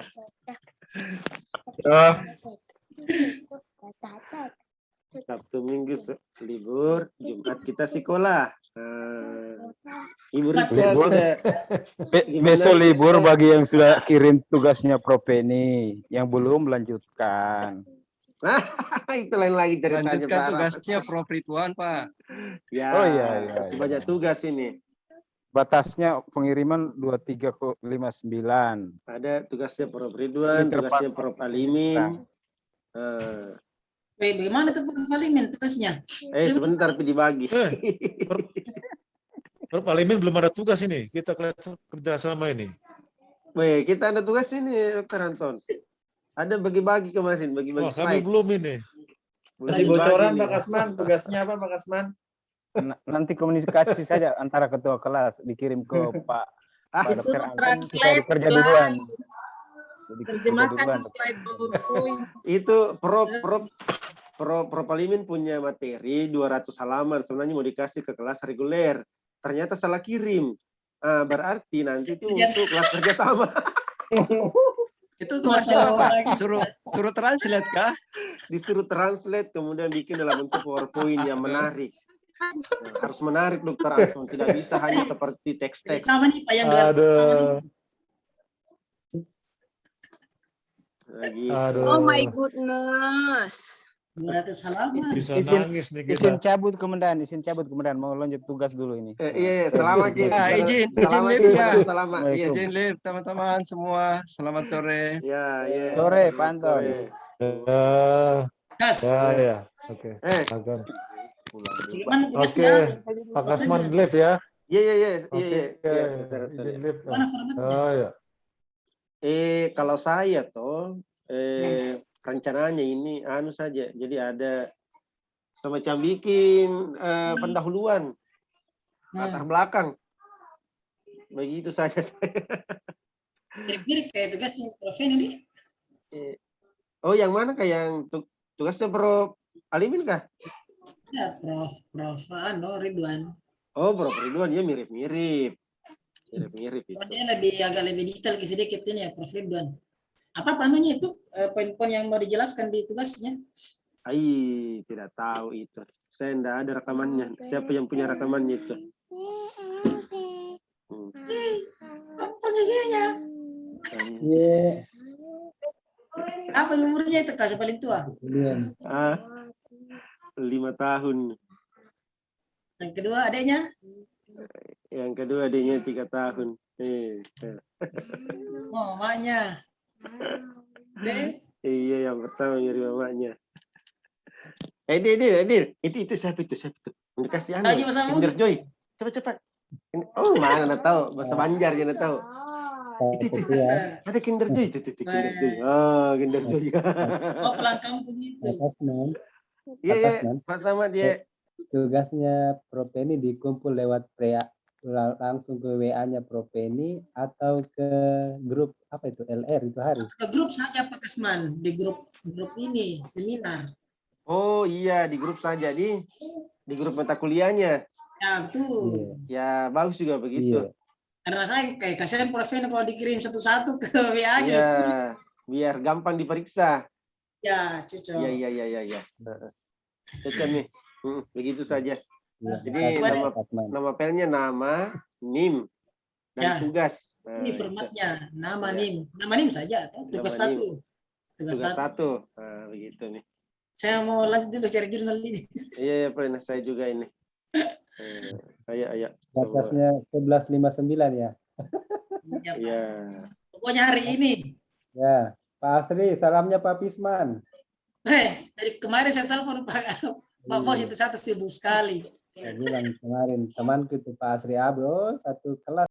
Sabtu Minggu libur, Jumat kita sekolah. Ibu Rizka Besok libur bagi yang sudah kirim tugasnya Prof ini, yang belum melanjutkan. Itu lain lagi ceritanya. Lanjutkan Pak. tugasnya Prof Ridwan, Pak. Ya, Oh iya. banyak tugas ini. Batasnya pengiriman 2359. Ada tugasnya Prof Ridwan, tugasnya Prof Alimin. Bagaimana tuh Prof Alimin tugasnya? Sebentar dibagi. Prof Alimin belum ada tugas ini. Kita kerjasama ini. Kita ada tugas ini, Dr. Anton. Ada bagi-bagi kemarin, bagi-bagi kami belum ini. Masih bocoran Pak Kasman, tugasnya apa Pak Kasman? Nanti komunikasi saja antara ketua kelas, dikirim ke Pak Dr. Anton, kita kerja duluan. Terjemahkan slide PowerPoint. Itu Prof Alimin punya materi 200 halaman, sebenarnya mau dikasih ke kelas reguler. Ternyata salah kirim. Berarti nanti itu untuk kelas kerjasama. Itu tugasnya apa? Suruh translate kah? Disuruh translate, kemudian bikin dalam bentuk PowerPoint yang menarik. Harus menarik, Dr. Anton. Tidak bisa hanya seperti teks-teks. Sama nih Pak yang Oh my goodness. 200 halaman. Bisa nangis nih kita. Izin cabut komandan, mau lanjut tugas dulu ini. Iya, selamat izin live ya. Izin live teman-teman semua. Selamat sore. Ya. Sore, Pak Anton. Ya. Oke. Oke. Pak Kasman live ya. Iya. Izin live. Oh ya. Kalau saya rencananya ini saja. Jadi ada semacam bikin pendahuluan latar belakang. Begitu saja. Mirip-mirip kayak tugasnya Prof ini. Oh, yang mana kayak yang tugasnya Prof Alimin kah? Ya, Prof Ridwan. Oh, Prof Ridwan ya mirip-mirip. Mirip-mirip itu. Soalnya agak lebih detail sedikit ini ya Prof Ridwan. Apa panunya itu poin-poin yang mau dijelaskan di tugasnya? Tidak tahu itu. Saya tidak ada rekamannya. Siapa yang punya rekamannya itu? Apa giginya? Apa umurnya itu Kak, paling tua? 5 tahun. Yang kedua adanya? Yang kedua adanya 3 tahun. Oh, mamanya. Iya, yang pertama mirip mamanya. Dir. Itu siapa itu? Dikasih Kinder Joy. Cepat. Oh, mana tahu bahasa Banjar ya tahu. Itu. Ada Kinder Joy itu Kinder Joy. Oh, Kinder Joy. Oh, pulang kampung itu. Iya, Pak sama dia. Tugasnya Prof ini dikumpul lewat langsung ke WA-nya Prof ini atau ke grup apa itu LR itu hari? Ke grup saja Pak Kasman, di grup ini seminar. Oh iya, di grup saja di grup mata kuliahnya. Ya betul. Ya bagus juga begitu. Karena saya kayak kasihan Prof ini kalau dikirim satu-satu ke WA-nya. Iya, biar gampang diperiksa. Ya, cocok. Iya. Cocok nih. Begitu saja. Iya, Jadi makasih, nama Pak Asman. nama filenya nama, NIM, dan Ya. tugas. Ini Nah, formatnya nama Ya. NIM. Nama NIM saja atau tugas Nama NIM. satu. Tugas tugas satu. 1. Nah, begitu nih. Saya mau lanjut dulu cari jurnal ini. Iya, pernah saya juga ini. Ayo. Batasnya 11.59 ya. Iya. Pokoknya hari ini. Ya, Pak Asri, salamnya Pak Pisman. Dari kemarin saya telepon Pak Bos itu satu sibuk sekali. Saya bilang kemarin temanku itu Pak Asri Abro, satu kelas.